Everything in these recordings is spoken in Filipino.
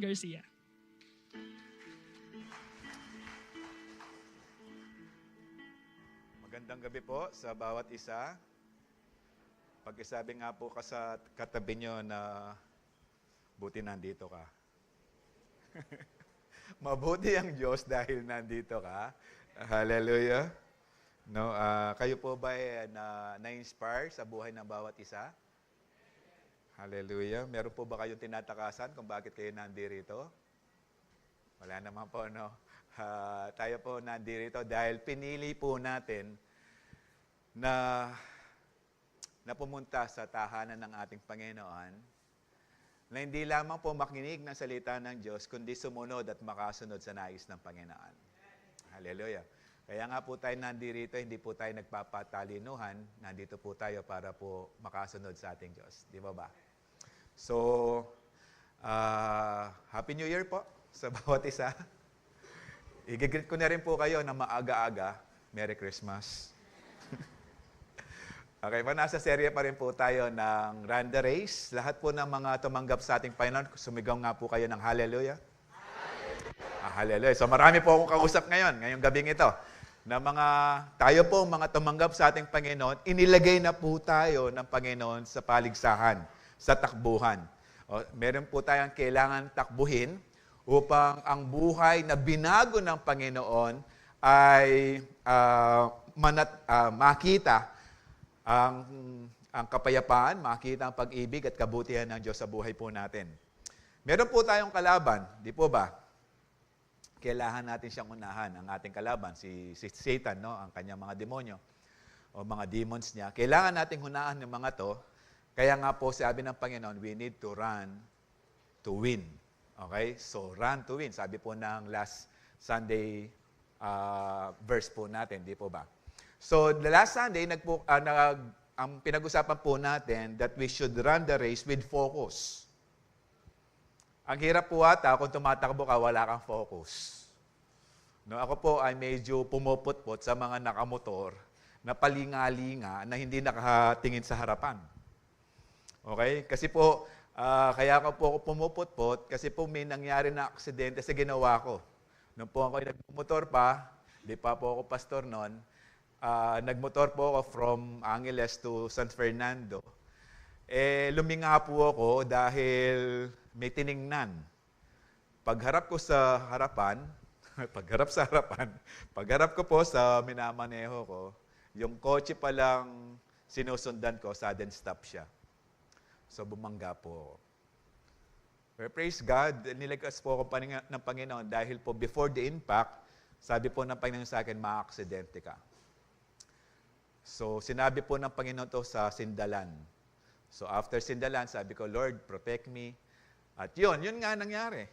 Garcia. Magandang gabi po sa bawat isa. Pag-isabi nga po ka sa katabi nyo na buti nandito ka. Mabuti ang Diyos dahil nandito ka. Hallelujah. No, kayo po ba na-inspire sa buhay ng bawat isa? Hallelujah. Meron po ba kayong tinatakasan kung bakit kayo nandito? Wala naman po, no? Tayo po nandito dahil pinili po natin na pumunta sa tahanan ng ating Panginoon na hindi lamang po makinig ng salita ng Diyos, kundi sumunod at makasunod sa nais ng Panginoon. Hallelujah. Kaya nga po tayo nandito, hindi po tayo nagpapatalinuhan, nandito po tayo para po makasunod sa ating Diyos. Di ba ba? So, Happy New Year po sa bawat isa. I-greet ko na rin po kayo na maaga-aga. Merry Christmas. Okay, nasa serye pa rin po tayo ng Run the Race. Lahat po ng mga tumanggap sa ating Panginoon, sumigaw nga po kayo ng Hallelujah. Hallelujah. So marami po akong kausap ngayong gabing ito, na tayo po mga tumanggap sa ating Panginoon, inilagay na po tayo ng Panginoon sa paligsahan, sa takbuhan. Meron po tayong kailangan takbuhin upang ang buhay na binago ng Panginoon ay makita ang kapayapaan, makita ang pag-ibig at kabutihan ng Diyos sa buhay po natin. Meron po tayong kalaban, di po ba? Kailangan natin siyang unahan, ang ating kalaban, si Satan, no? Ang kanyang mga demonyo o mga demons niya. Kailangan nating hunahan ng mga to. Kaya nga po sabi ng Panginoon, we need to run to win. Okay? So, run to win. Sabi po ng last Sunday verse po natin, di po ba? So, the last Sunday, ang pinag-usapan po natin that we should run the race with focus. Ang hirap po ata kung tumatakbo ka, wala kang focus. No, ako po ay medyo pumuputpot sa mga nakamotor na palingalinga na hindi nakatingin sa harapan. Okay? Kasi po, kaya ako pumuputpot kasi po may nangyari na aksidente sa ginawa ko. Nung po ako nagmotor pa, di pa po ako pastor noon, nagmotor po ako from Angeles to San Fernando. Luminga po ako dahil may tiningnan. Pagharap ko sa harapan, pagharap ko po sa minamaneho ko, yung kotse pa lang sinusundan ko, sudden stop siya. So, bumangga po ako. Pero praise God, nilagkas po ako ng Panginoon dahil po before the impact, sabi po ng Panginoon sa akin, maaksidente ka. So, sinabi po ng Panginoon to sa Sindalan. So, after Sindalan, sabi ko, Lord, protect me. At yun nga nangyari.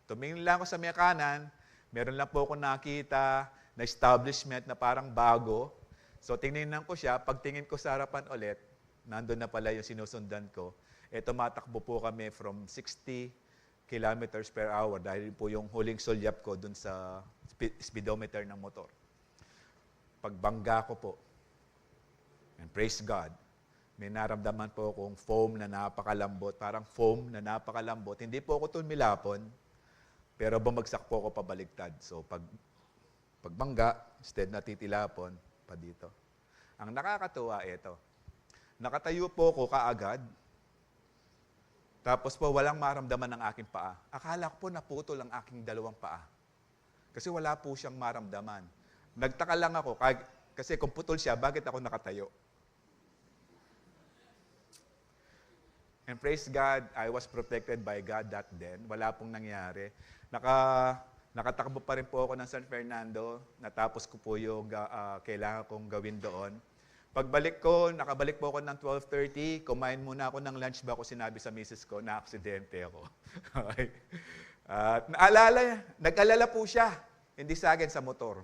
Tumingin lang ako sa may kanan, meron lang po ako nakita na establishment na parang bago. So, tingnan ko siya, pagtingin ko sa harapan ulit, nandun na pala yung sinusundan ko. Tumatakbo po kami from 60 kilometers per hour dahil po yung huling sulyap ko dun sa speedometer ng motor. Pagbangga ko po, and praise God, may naramdaman po akong foam na napakalambot, parang foam na napakalambot. Hindi po ako tumilapon, pero bumagsak po ako pabaligtad. So, pagbangga, instead na titilapon, pa dito. Ang nakakatuwa ito, nakatayo po ako kaagad, tapos po walang maramdaman ng aking paa. Akala ko po naputol ang aking dalawang paa. Kasi wala po siyang maramdaman. Nagtaka lang ako, kasi kung putol siya, bakit ako nakatayo? And praise God, I was protected by God that then. Wala pong nangyari. Nakatakbo pa rin po ako ng San Fernando. Natapos ko po yung kailangan kong gawin doon. Pagbalik ko, nakabalik po ako ng 12:30. Kumain muna ako ng lunch bago sinabi sa misis ko na aksidente ako. Okay. At nag-alala po siya. Hindi sa akin, sa motor.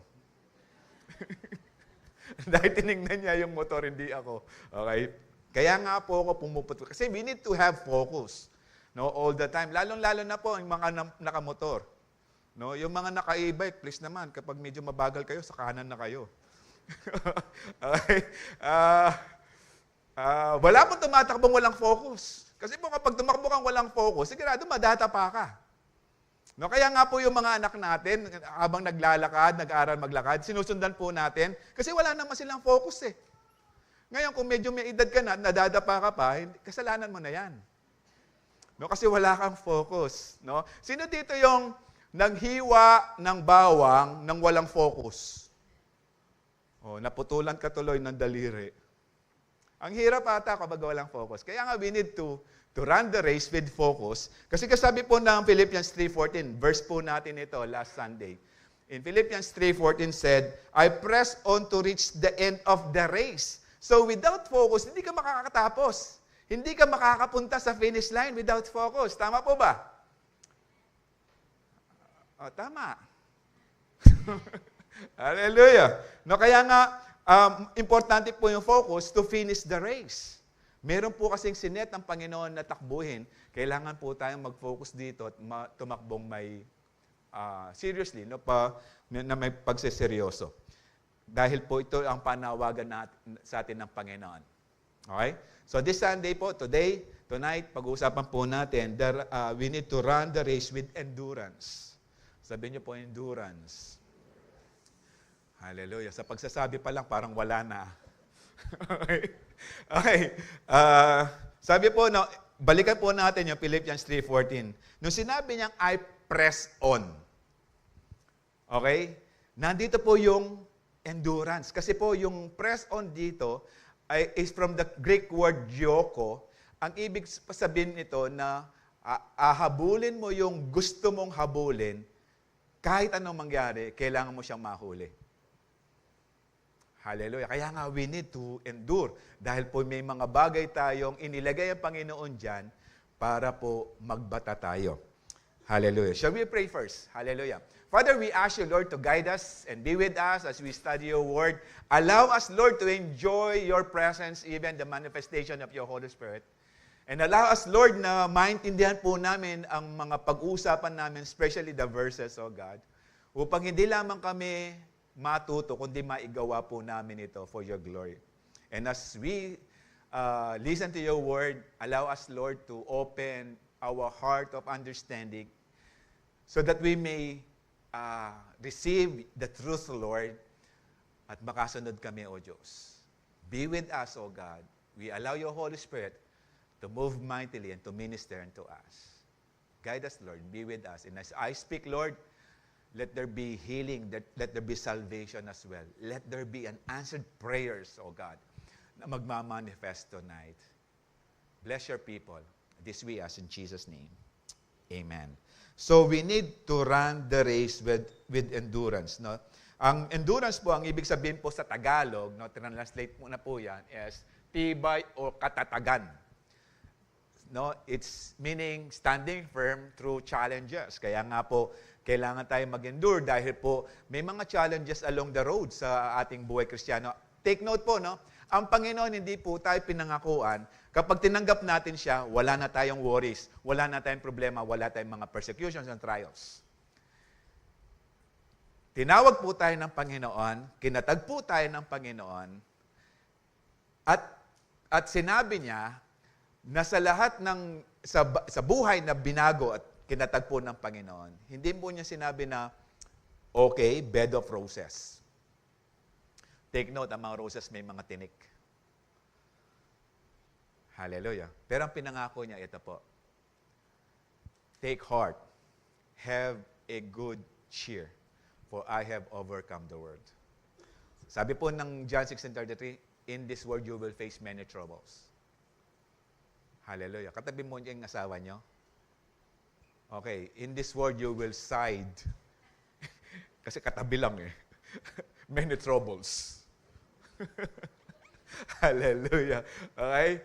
Dahil tinignan niya yung motor, hindi ako. Okay. Kaya nga po ako pumuputo. Kasi we need to have focus. No, all the time. Lalong-lalo na po yung mga nakamotor. No, yung mga naka-e-bike, please naman, kapag medyo mabagal kayo, sa kanan na kayo. Okay. Wala pong tumatakbong walang focus. Kasi po kapag tumakbo kang walang focus, sigurado madata pa ka. No, kaya nga po yung mga anak natin, habang naglalakad, nag-aaral maglakad, sinusundan po natin kasi wala naman silang focus eh. Ngayon, kung medyo may edad ka na, nadadapa ka pa, kasalanan mo na yan. No, kasi wala kang focus. No? Sino dito yung naghiwa ng bawang nang walang focus? Naputulan ka tuloy ng daliri. Ang hirap ata kapag walang focus. Kaya nga we need to run the race with focus. Kasi kasabi po ng Philippians 3:14, verse po natin ito last Sunday. In Philippians 3:14 said, I press on to reach the end of the race. So without focus, hindi ka makakatapos. Hindi ka makakapunta sa finish line without focus. Tama po ba? Tama. Hallelujah. No, kaya nga, importante po yung focus to finish the race. Meron po kasing sinet ng Panginoon na takbuhin. Kailangan po tayong mag-focus dito at tumakbong may seriously, no, na may pagseseryoso. Dahil po ito ang panawagan sa atin ng Panginoon. Okay? So this Sunday po, tonight, pag-uusapan po natin, we need to run the race with endurance. Sabihin niyo po, endurance. Hallelujah. Sa pagsasabi pa lang, parang wala na. Okay. Sabi po, no, balikan po natin yung Philippians 3:14. Nung sinabi niyang, I press on. Okay? Nandito po yung endurance. Kasi po, yung press on dito is from the Greek word dioko. Ang ibig sabihin nito na ahabulin mo yung gusto mong habulin, kahit anong mangyari, kailangan mo siyang mahuli. Hallelujah. Kaya nga, we need to endure. Dahil po may mga bagay tayong inilagay ang Panginoon dyan para po magbata tayo. Hallelujah. Shall we pray first? Hallelujah. Father, we ask you, Lord, to guide us and be with us as we study your word. Allow us, Lord, to enjoy your presence, even the manifestation of your Holy Spirit. And allow us, Lord, na maintindihan po namin ang mga pag-uusapan namin, especially the verses, oh God, upang hindi lamang kami matuto, kundi maigawa po namin ito for your glory. And as we listen to your word, allow us, Lord, to open our heart of understanding so that we may receive the truth, Lord, at makasunod kami, O Diyos. Be with us, O God. We allow your Holy Spirit to move mightily and to minister unto us. Guide us, Lord. Be with us. And as I speak, Lord, let there be healing. Let there be salvation as well. Let there be an answered prayers, O God, na magmamanifest tonight. Bless your people. This we ask in Jesus' name. Amen. So we need to run the race with endurance. No? Ang endurance po, ang ibig sabihin po sa Tagalog, no, translate mo na po yan, is tibay o katatagan. No, it's meaning standing firm through challenges. Kaya nga po, kailangan tayo mag-endure dahil po may mga challenges along the road sa ating buhay Kristiyano. Take note po, no? Ang Panginoon hindi po tayo pinangakuan. Kapag tinanggap natin siya, wala na tayong worries, wala na tayong problema, wala tayong mga persecutions and trials. Tinawag po tayo ng Panginoon, kinatag po tayo ng Panginoon, at sinabi niya na sa lahat ng, sa buhay na binago at kinatag po ng Panginoon, hindi po niya sinabi na, okay, bed of roses. Take note, ang mga roses may mga tinik. Hallelujah. Pero ang pinangako niya, ito po. Take heart. Have a good cheer. For I have overcome the world. Sabi po ng John 16:33, in this world you will face many troubles. Hallelujah. Katabi mo niya yung asawa niyo. Okay, in this world you will side. Kasi katabi lang eh. Many troubles. Hallelujah. Okay?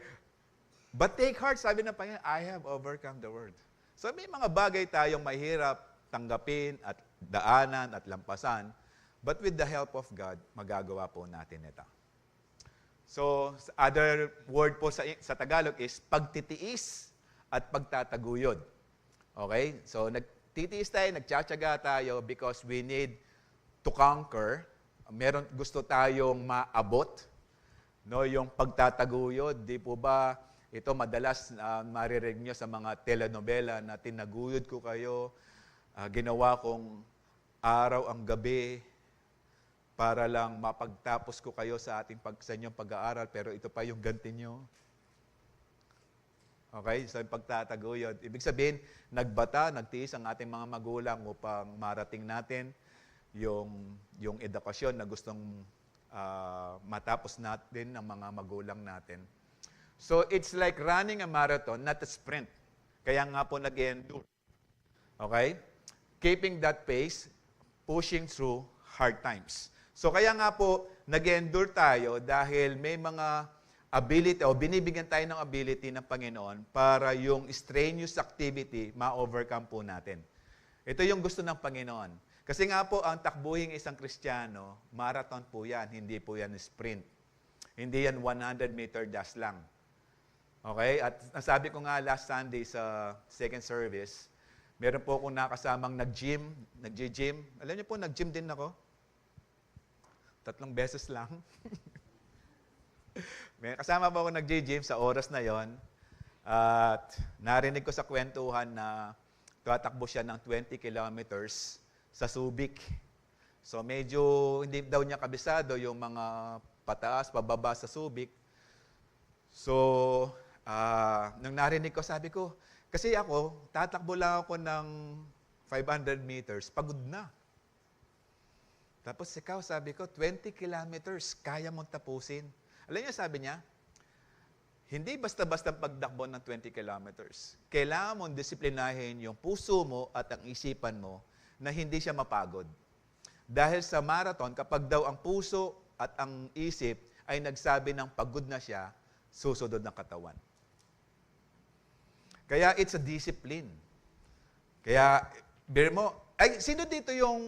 But take heart, sabi ng Panginoon, I have overcome the world. So may mga bagay tayong mahirap tanggapin at daanan at lampasan, but with the help of God, magagawa po natin ito. So, other word po sa Tagalog is pagtitiis at pagtataguyod. Okay? So, nagtitiis tayo, nagtsatsaga tayo because we need to conquer. Gusto tayong maabot. No, yung pagtataguyod, di po ba ito madalas maririnig nyo sa mga telenovela na tinaguyod ko kayo, Ginawa kong araw ang gabi para lang mapagtapos ko kayo sa inyong pag-aaral, pero ito pa yung ganti nyo. Okay? So, yung pagtataguyod. Ibig sabihin, nagtiis ang ating mga magulang upang marating natin yung edukasyon na gustong matapos natin ng mga magulang natin. So, it's like running a marathon, not a sprint. Kaya nga po nag-endure. Okay? Keeping that pace, pushing through hard times. So, kaya nga po, nag-endure tayo dahil may mga ability o binibigyan tayo ng ability ng Panginoon para yung strenuous activity ma-overcome po natin. Ito yung gusto ng Panginoon. Kasi nga po, ang takbuhing isang Kristiyano, marathon po yan, hindi po yan sprint. Hindi yan 100-meter dash lang. Okay? At nasabi ko nga last Sunday sa second service, meron po akong nakasamang nag-gym. Alam niyo po, nag-gym din ako. 3 beses lang. May kasama po ako nag-gym sa oras na yon. At narinig ko sa kwentuhan na tatakbo siya ng 20 kilometers sa Subic. So medyo hindi daw niya kabisado yung mga pataas, pababa sa Subic. So, nung narinig ko, sabi ko, kasi ako, tatakbo lang ako ng 500 meters, pagod na. Tapos ikaw, sabi ko, 20 kilometers, kaya mong tapusin. Alam niyo, sabi niya, hindi basta-basta pagdakbo ng 20 kilometers. Kailangan mong disiplinahin yung puso mo at ang isipan mo na hindi siya mapagod. Dahil sa marathon, kapag daw ang puso at ang isip ay nagsabi ng pagod na siya, susunod ng katawan. Kaya it's a discipline. Kaya, sino dito yung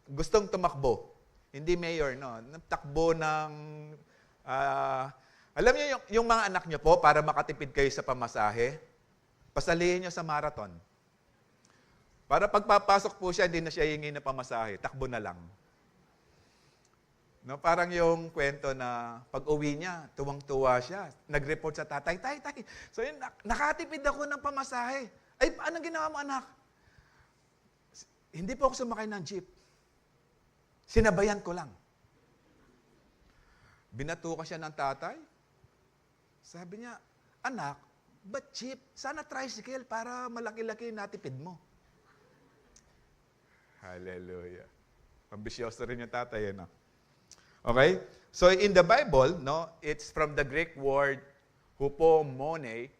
gustong tumakbo? Hindi mayor, no? Takbo ng alam niyo yung mga anak niyo po, para makatipid kayo sa pamasahe, pasalihin niyo sa marathon. Para pagpapasok po siya, hindi na siya hingi na pamasahe, takbo na lang. No, parang yung kwento na pag-uwi niya, tuwang-tuwa siya. Nag-report sa tatay, tay. So yun, nakatipid ako ng pamasahe. Ay, anong ginawa mo, anak? Hindi po ako sumakay ng jeep. Sinabayan ko lang. Binatuka siya ng tatay. Sabi niya, anak, ba't jeep? Sana tricycle para malaki-laki natipid mo. Hallelujah. Ambisyoso rin yung tatay, no? Okay? So in the Bible, no, it's from the Greek word hupomone.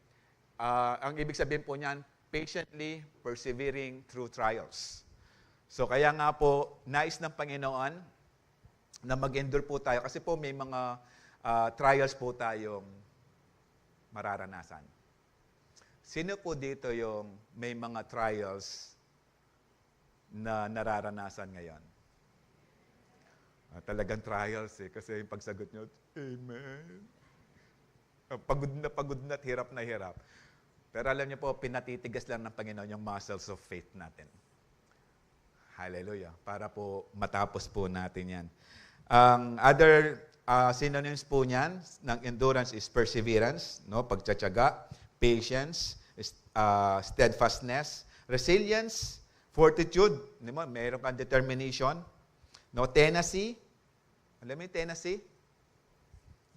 Ang ibig sabihin po niyan, patiently persevering through trials. So kaya nga po, nais ng Panginoon na mag-endure po tayo kasi po may mga trials po tayong mararanasan. Sino po dito yung may mga trials na nararanasan ngayon? Talagang trials kasi yung pagsagot nyo, Amen. Pagod na at hirap na hirap. Pero alam niyo po, pinatitigas lang ng Panginoon yung muscles of faith natin. Hallelujah. Para po matapos po natin yan. Ang other synonyms po niyan ng endurance is perseverance, no? Pagtsatsaga, patience, steadfastness, resilience, fortitude, meron kang determination, no? Tenacity. Alam mo yung tenacity?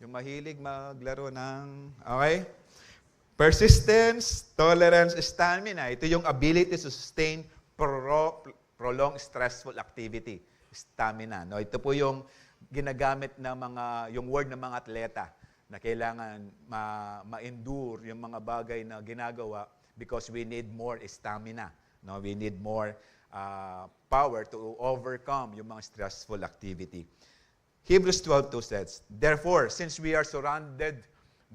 Yung mahilig maglaro ng, okay? Persistence, tolerance, stamina. Ito yung ability to sustain prolonged stressful activity. Stamina. No? Ito po yung ginagamit ng yung word ng mga atleta na kailangan ma-endure yung mga bagay na ginagawa because we need more stamina. No? We need more power to overcome yung mga stressful activity. Hebrews 12:2 says, therefore, since we are surrounded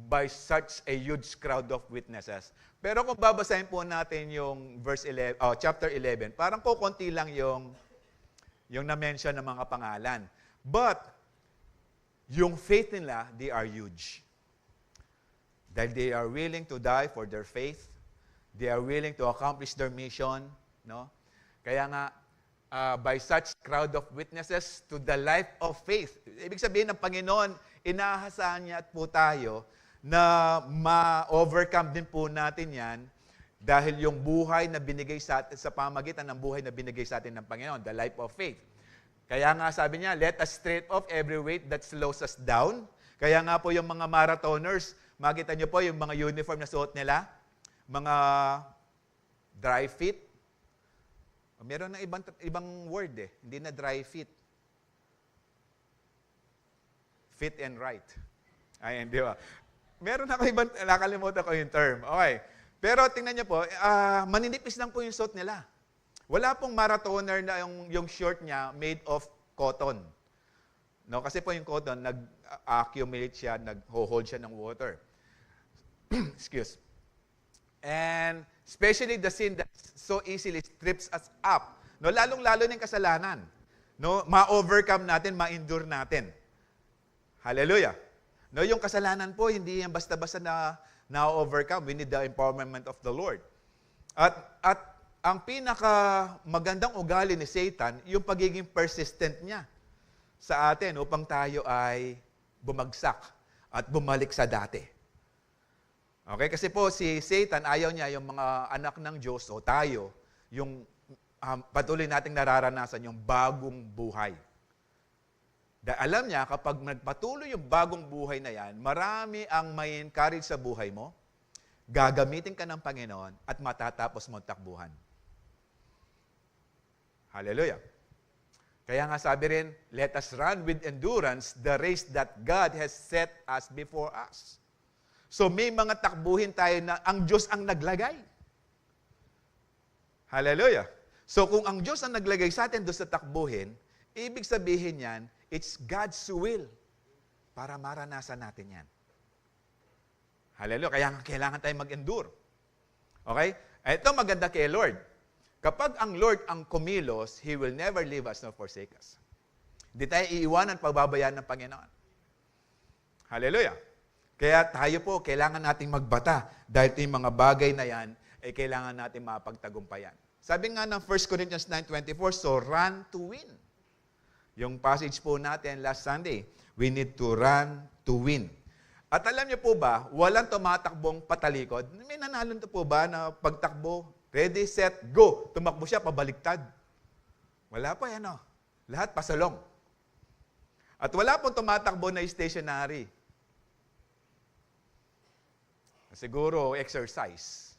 by such a huge crowd of witnesses. Pero kung babasahin po natin yung chapter 11, parang kukunti lang yung na-mention ng mga pangalan. But, yung faith nila, they are huge. Dahil they are willing to die for their faith. They are willing to accomplish their mission. No? Kaya nga, by such crowd of witnesses to the life of faith. Ibig sabihin ng Panginoon, inaasahan niya po tayo na ma-overcome din po natin yan, Dahil yung buhay na binigay sa atin, sa pamagitan ng buhay na binigay sa atin ng Panginoon, the life of faith. Kaya nga sabi niya, let us strip off every weight that slows us down. Kaya nga po yung mga marathoners, makita niyo po yung mga uniform na suot nila, mga dry fit. Meron na ibang word hindi na dry fit. Fit and right. Ay, hindi ba? Meron ako ibang, nakalimutan ko yung term. Okay. Pero tingnan niyo po, maninipis lang po yung suot nila. Wala pong marathoner na yung short niya made of cotton. No, kasi po yung cotton, nag-accumulate siya, nag-hold siya ng water. Excuse. And especially the sin that so easily strips us up. No, lalong-lalo ng kasalanan. No, ma-overcome natin, ma-endure natin. Hallelujah. No, yung kasalanan po, hindi yan basta-basta na-overcome. We need the empowerment of the Lord. At ang pinaka magandang ugali ni Satan, yung pagiging persistent niya sa atin upang tayo ay bumagsak at bumalik sa dati. Okay? Kasi po si Satan, ayaw niya yung mga anak ng Diyos o tayo, yung patuloy nating nararanasan yung bagong buhay. Dahil alam niya, kapag nagpatuloy yung bagong buhay na yan, marami ang may encourage sa buhay mo, gagamitin ka ng Panginoon at matatapos mo takbuhan. Hallelujah. Kaya nga sabi rin, let us run with endurance the race that God has set us before us. So may mga takbuhin tayo na ang Diyos ang naglagay. Hallelujah. So kung ang Diyos ang naglagay sa atin doon sa takbuhin, ibig sabihin yan, it's God's will para maranasan natin yan. Hallelujah. Kaya kailangan tayong mag-endure. Okay? Ito maganda kay Lord. Kapag ang Lord ang kumilos, He will never leave us nor forsake us. Hindi tayo iiwanan pagbabayaan ng Panginoon. Hallelujah. Kaya tayo po, kailangan nating magbata dahil yung mga bagay na yan ay kailangan nating mapagtagumpayan. Sabi nga ng 1 Corinthians 9:24, so run to win. Yung passage po natin last Sunday, we need to run to win. At alam niyo po ba, walang tumatakbong patalikod. May nanalo po ba na pagtakbo, ready, set, go. Tumakbo siya, pabaliktad. Wala po yan, lahat pasalong. At wala pong tumatakbo na stationary. Siguro exercise.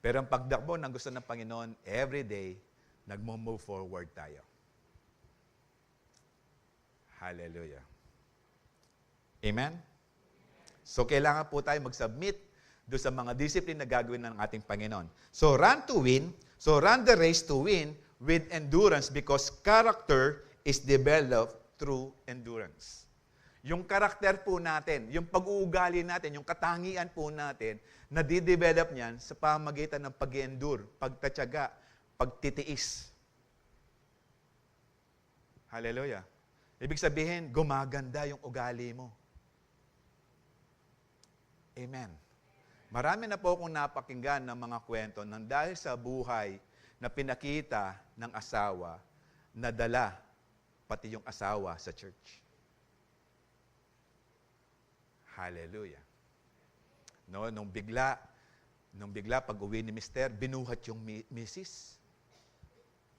Pero ang pagtakbo ng gusto ng Panginoon, every day, nagmo-move forward tayo. Hallelujah. Amen? So, kailangan po tayo mag-submit doon sa mga discipline na gagawin ng ating Panginoon. So, run to win. So, run the race to win with endurance because character is developed through endurance. Yung karakter po natin, yung pag-uugali natin, yung katangian po natin, nadidevelop niyan sa pamagitan ng pag-endure, pagtatyaga, pagtitiis. Hallelujah. Ibig sabihin, gumaganda yung ugali mo. Amen. Marami na po akong napakinggan ng mga kwento nang dahil sa buhay na pinakita ng asawa, nadala pati yung asawa sa church. Hallelujah. No, nung bigla pag-uwi ni Mister, binuhat yung misis.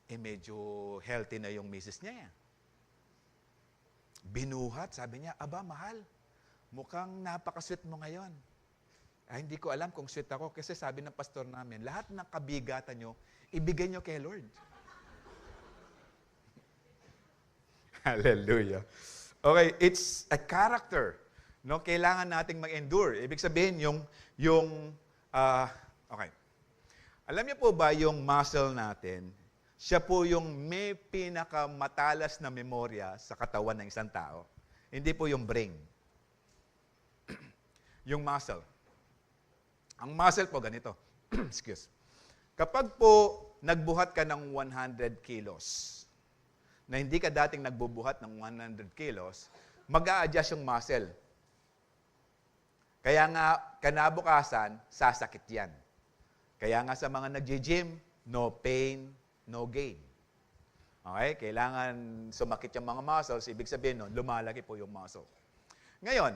Medyo healthy na yung misis niya. Binuhat, sabi niya, aba mahal, mukhang napaka-sweet mo ngayon. Hindi ko alam kung sweet ako kasi sabi ng pastor namin, lahat ng kabigatan nyo, ibigay nyo kay Lord. Hallelujah. Okay, it's a character. No, kailangan nating mag-endure. Ibig sabihin, okay. Alam niyo po ba yung muscle natin, siya po yung may pinakamatalas na memorya sa katawan ng isang tao. Hindi po yung brain. Yung muscle. Ang muscle po ganito. Excuse. Kapag po nagbuhat ka ng 100 kilos, na hindi ka dating nagbubuhat ng 100 kilos, mag-a-adjust yung muscle. Kaya nga, kanabukasan, sasakit yan. Kaya nga sa mga nag-gym, no pain, no gain. Okay? Kailangan sumakit yung mga muscles, ibig sabihin nun, lumalaki po yung muscle. Ngayon,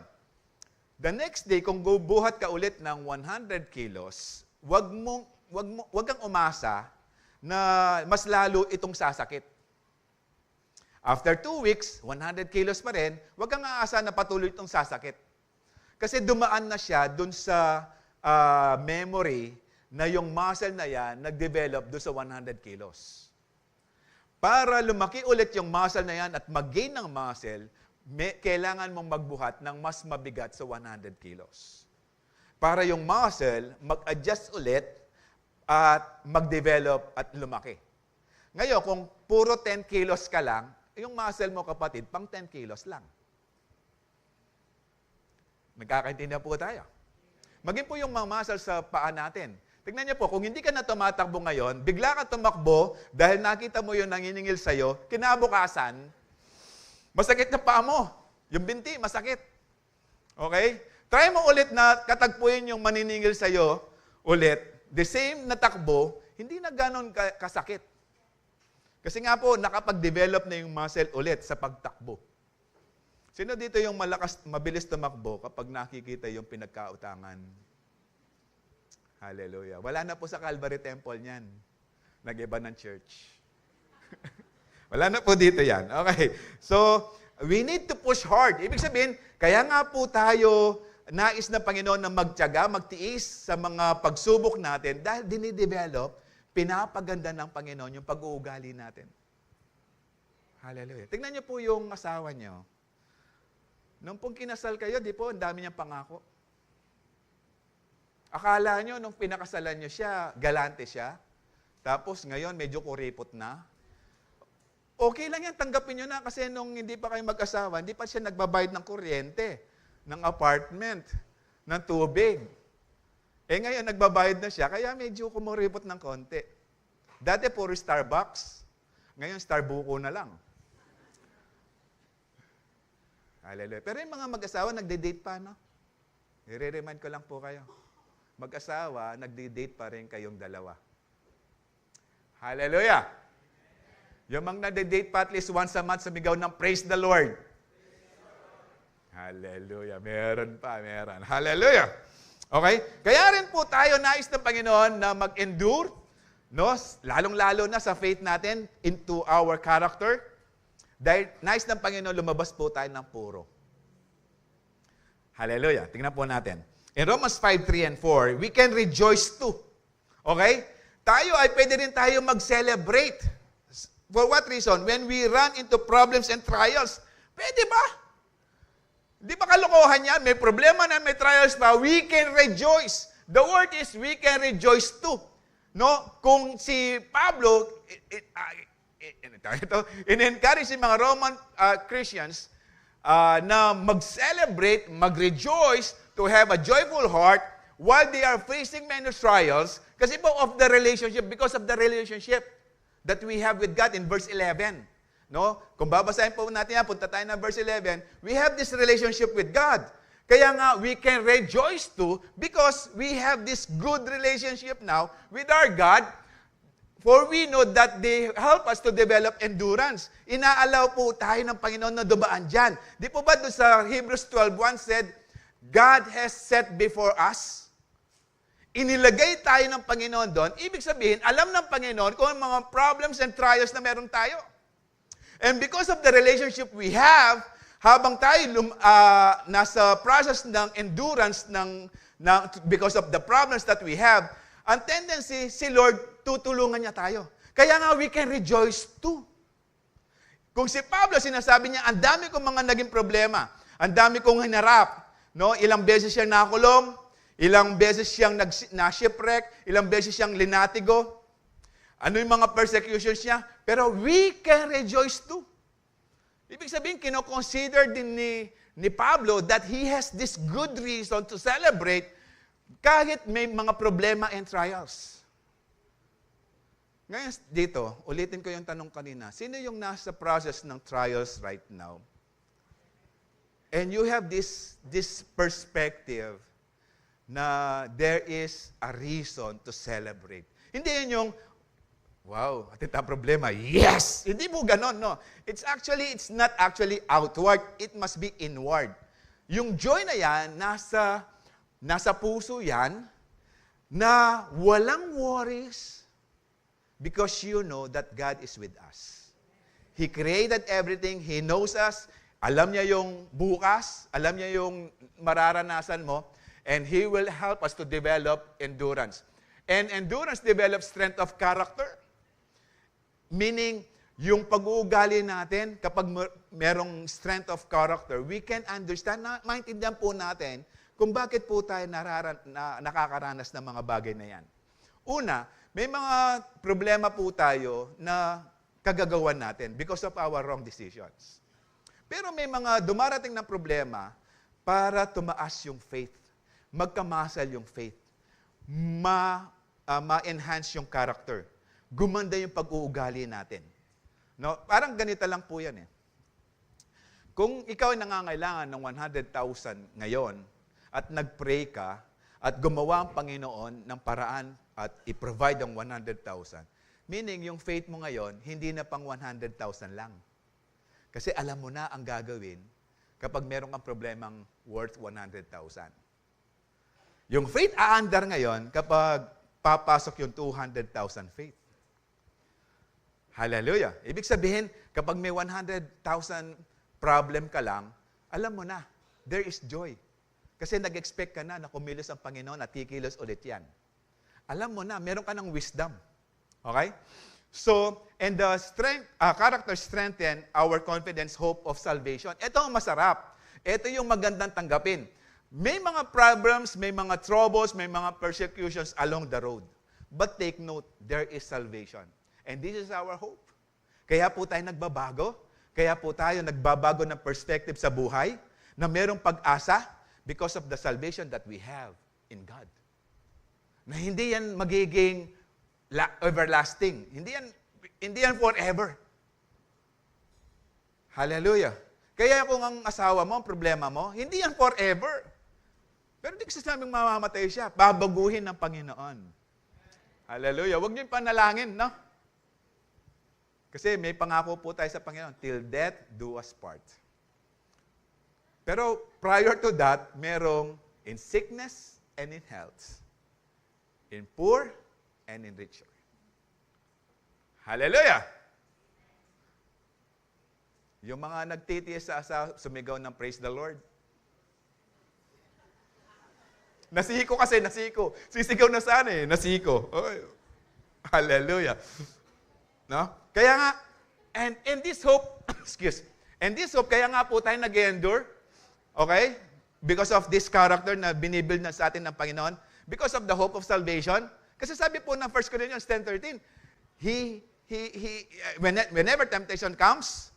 the next day, kung bubuhat ka ulit ng 100 kilos, wag kang umasa na mas lalo itong sasakit. After 2 weeks, 100 kilos pa rin, wag kang aasa na patuloy itong sasakit. Kasi dumaan na siya dun sa memory na yung muscle na yan nag-develop doon sa 100 kilos. Para lumaki ulit yung muscle na yan at mag-gain ng muscle, kailangan mong magbuhat ng mas mabigat sa 100 kilos. Para yung muscle mag-adjust ulit at mag-develop at lumaki. Ngayon, kung puro 10 kilos ka lang, yung muscle mo, kapatid, pang 10 kilos lang. Nagkakaintindihan po tayo. Maging po yung mga muscle sa paa natin. Tignan niyo po, kung hindi ka na tumatakbo ngayon, bigla ka tumakbo dahil nakita mo yung nanginingil sa'yo, kinabukasan, masakit na paa mo. Yung binti, masakit. Okay? Try mo ulit na katagpuin yung maniningil sa'yo ulit. The same na takbo, hindi na ganon kasakit. Kasi nga po, nakapag-develop na yung muscle ulit sa pagtakbo. Sino dito yung mabilis tumakbo kapag nakikita yung pinagkautangan? Hallelujah. Wala na po sa Calvary Temple niyan. Nag-iba ng church. Wala na po dito yan. Okay. So, we need to push hard. Ibig sabihin, kaya nga po tayo nais na Panginoon na magtiyaga, magtiis sa mga pagsubok natin dahil dinidevelop, pinapaganda ng Panginoon yung pag-uugali natin. Hallelujah. Tingnan niyo po yung asawa niyo. Nung pong kinasal kayo, di po, ang dami niyang pangako. Akala niyo, nung pinakasalan niyo siya, galante siya. Tapos ngayon, medyo kuripot na. Okay lang yan, tanggapin niyo na kasi nung hindi pa kayo mag-asawa, hindi pa siya nagbabayad ng kuryente, ng apartment, ng tubig. Ngayon, nagbabayad na siya, kaya medyo kumuripot ng konti. Dati puro Starbucks. Ngayon, Starbuco na lang. Hallelujah. Pero yung mga mag-asawa, nagde-date pa, no? I-remind ko lang po kayo. Mag-asawa, nagde-date pa rin kayong dalawa. Hallelujah! Yung mga nagde-date pa at least once a month, sumigaw ng praise the Lord. Hallelujah. Meron pa, meron. Hallelujah! Okay? Kaya rin po tayo nais ng Panginoon na mag-endure, no? Lalong-lalo na sa faith natin into our character. Dahil nais ng Panginoon, lumabas po tayo ng puro. Hallelujah. Tingnan po natin. In Romans 5:3 and 4, we can rejoice too. Okay? Tayo ay pwede rin tayo mag-celebrate. For what reason? When we run into problems and trials. Pwede ba? Di ba kalokohan yan? May problema na, may trials pa. We can rejoice. The word is we can rejoice too. No? Kung si Pablo, in-encourage si mga Roman Christians na mag-celebrate, mag-rejoice, to have a joyful heart while they are facing many trials kasi po of the relationship, because of the relationship that we have with God in verse 11. No? Kung babasahin po natin yan, punta tayo na verse 11, we have this relationship with God. Kaya nga, we can rejoice too because we have this good relationship now with our God, for we know that they help us to develop endurance. Inaalaw po tayo ng Panginoon na dumaan dyan. Di po ba doon sa Hebrews 12:1 said, God has set before us. Inilagay tayo ng Panginoon doon. Ibig sabihin, alam ng Panginoon kung ang mga problems and trials na meron tayo. And because of the relationship we have, habang tayo nasa process ng endurance because of the problems that we have, ang tendency, si Lord, tutulungan niya tayo. Kaya nga, we can rejoice too. Kung si Pablo, sinasabi niya, ang dami kong mga naging problema, ang dami kong hinarap, no? Ilang beses siyang nakulong, ilang beses siyang na-shipwreck, ilang beses siyang linatigo. Ano yung mga persecutions niya? Pero we can rejoice too. Ibig sabihin, kino-consider din ni Pablo that he has this good reason to celebrate kahit may mga problema and trials. Ngayon dito, ulitin ko yung tanong kanina. Sino yung nasa process ng trials right now? And you have this perspective na there is a reason to celebrate. Hindi yun yung, wow, atita problema, yes! Hindi mo ganon, no. It's not actually outward. It must be inward. Yung joy na yan, nasa puso yan, na walang worries because you know that God is with us. He created everything. He knows us. Alam niya yung bukas. Alam niya yung mararanasan mo. And He will help us to develop endurance. And endurance develops strength of character. Meaning, yung pag-uugali natin, kapag merong strength of character, we can understand, maintindihan po natin kung bakit po tayo nakakaranas ng mga bagay na yan. Una, may mga problema po tayo na kagagawan natin because of our wrong decisions. Pero may mga dumarating na problema para tumaas yung faith, magkamasal yung faith, ma-enhance yung character, gumanda yung pag-uugali natin. No? Parang ganito lang po yan eh. Kung ikaw ay nangangailangan ng 100,000 ngayon at nag-pray ka at gumawa ang Panginoon ng paraan at i-provide ang 100,000, meaning yung faith mo ngayon, hindi na pang 100,000 lang. Kasi alam mo na ang gagawin kapag meron kang problemang worth 100,000. Yung faith aandar ngayon kapag papasok yung 200,000 faith. Hallelujah. Ibig sabihin, kapag may 100,000 problem ka lang, alam mo na, there is joy. Kasi nag-expect ka na kumilos ang Panginoon at kikilos ulit yan. Alam mo na, meron ka ng wisdom. Okay? So, and the character strengthen our confidence, hope of salvation. Ito ang masarap. Ito yung magandang tanggapin. May mga problems, may mga troubles, may mga persecutions along the road. But take note, there is salvation. And this is our hope. Kaya po tayo nagbabago. Kaya po tayo nagbabago ng perspective sa buhay na merong pag-asa because of the salvation that we have in God. Na hindi yan magiging everlasting. Hindi yan forever. Hallelujah. Kaya kung ang asawa mo, ang problema mo, hindi yan forever. Pero di kasi sabing mamamatay siya. Babaguhin ng Panginoon. Hallelujah. Huwag niyo yung panalangin, no? Kasi may pangako po tayo sa Panginoon, till death do us part. Pero prior to that, merong in sickness and in health, in poor and in richer. Hallelujah! Yung mga nagtitiis sa asawa, sumigaw ng praise the Lord. Nasiko kasi, nasiko. Sisigaw na sana eh, nasiko. Oh, hallelujah. No? Kaya nga, and this hope, and this hope, kaya nga po tayo nag-endure, okay? Because of this character na binibuild na sa atin ng Panginoon, because of the hope of salvation. Kasi sabi po ng 1 Corinthians 10:13, whenever temptation comes,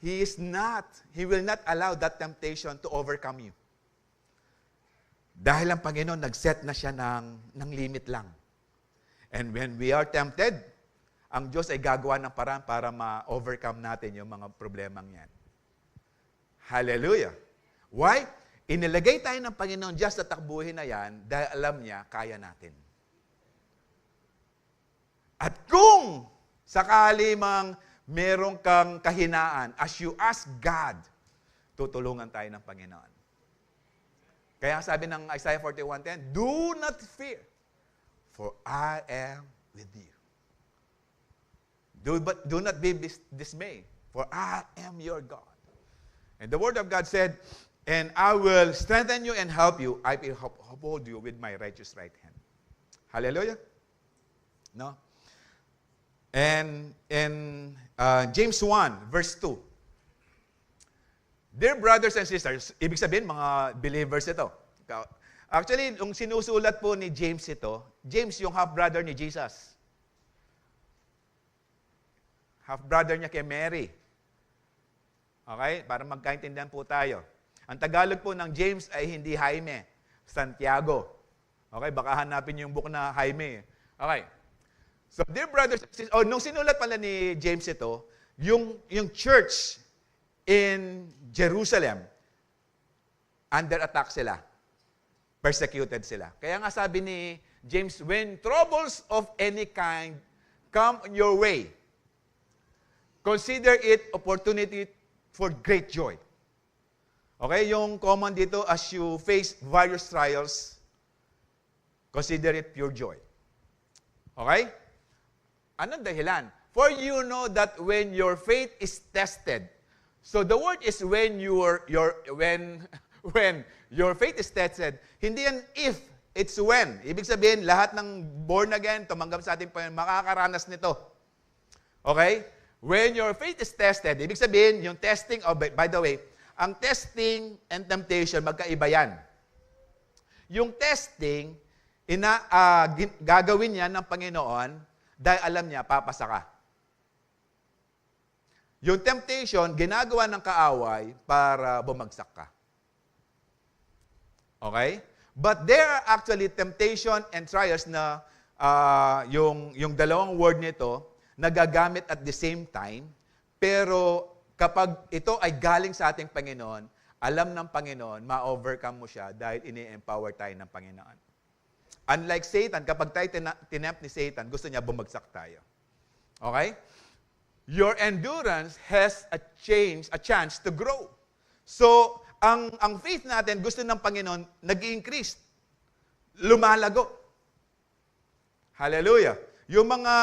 He will not allow that temptation to overcome you. Dahil ang Panginoon, nag-set na siya ng limit lang. And when we are tempted, ang Diyos ay gagawa ng paraan para ma-overcome natin yung mga problemang yan. Hallelujah! Why? Inilagay tayo ng Panginoon just sa takbuhin na yan dahil alam niya, kaya natin. At kung sakali mang meron kang kahinaan, as you ask God, tutulungan tayo ng Panginoon. Kaya sabi ng Isaiah 41:10, do not fear, for I am with you. Do not be dismayed, for I am your God. And the Word of God said, and I will strengthen you and help you. I will uphold you with my righteous right hand. Hallelujah. No? And in James 1, verse 2, dear brothers and sisters, ibig sabihin, mga believers ito. Actually, yung sinusulat po ni James ito, James yung half-brother ni Jesus. Half-brother niya kay Mary. Okay? Para magkaintindihan po tayo. Ang Tagalog po ng James ay hindi Jaime, Santiago. Okay? Baka hanapin yung book na Jaime. Okay. So, dear brothers and sisters, nung sinulat pala ni James ito, yung church in Jerusalem, under attack sila. Persecuted sila. Kaya nga sabi ni James, when troubles of any kind come your way, consider it opportunity for great joy. Okay, yung common dito, as you face various trials, Consider it pure joy. Okay? Anong dahilan? For you know that when your faith is tested, so the word is when when your faith is tested, hindi yan if, it's when. Ibig sabihin, lahat ng born again, tumanggap sa ating Panginoon, makakaranas nito. Okay? When your faith is tested, ibig sabihin, yung testing, by the way, ang testing and temptation, magkaiba yan. Yung testing, gagawin yan ng Panginoon dahil alam niya, papasa ka. Yung temptation, ginagawa ng kaaway para bumagsak ka. Okay? But there are actually temptation and trials na yung dalawang word nito nagagamit at the same time, pero kapag ito ay galing sa ating Panginoon, alam ng Panginoon, ma-overcome mo siya dahil ini-empower tayo ng Panginoon. Unlike Satan, kapag tayo tinempt ni Satan, gusto niya bumagsak tayo. Okay? Your endurance has a chance to grow. So, ang faith natin, gusto ng Panginoon, nag-i-increase. Lumalago. Hallelujah. Yung mga,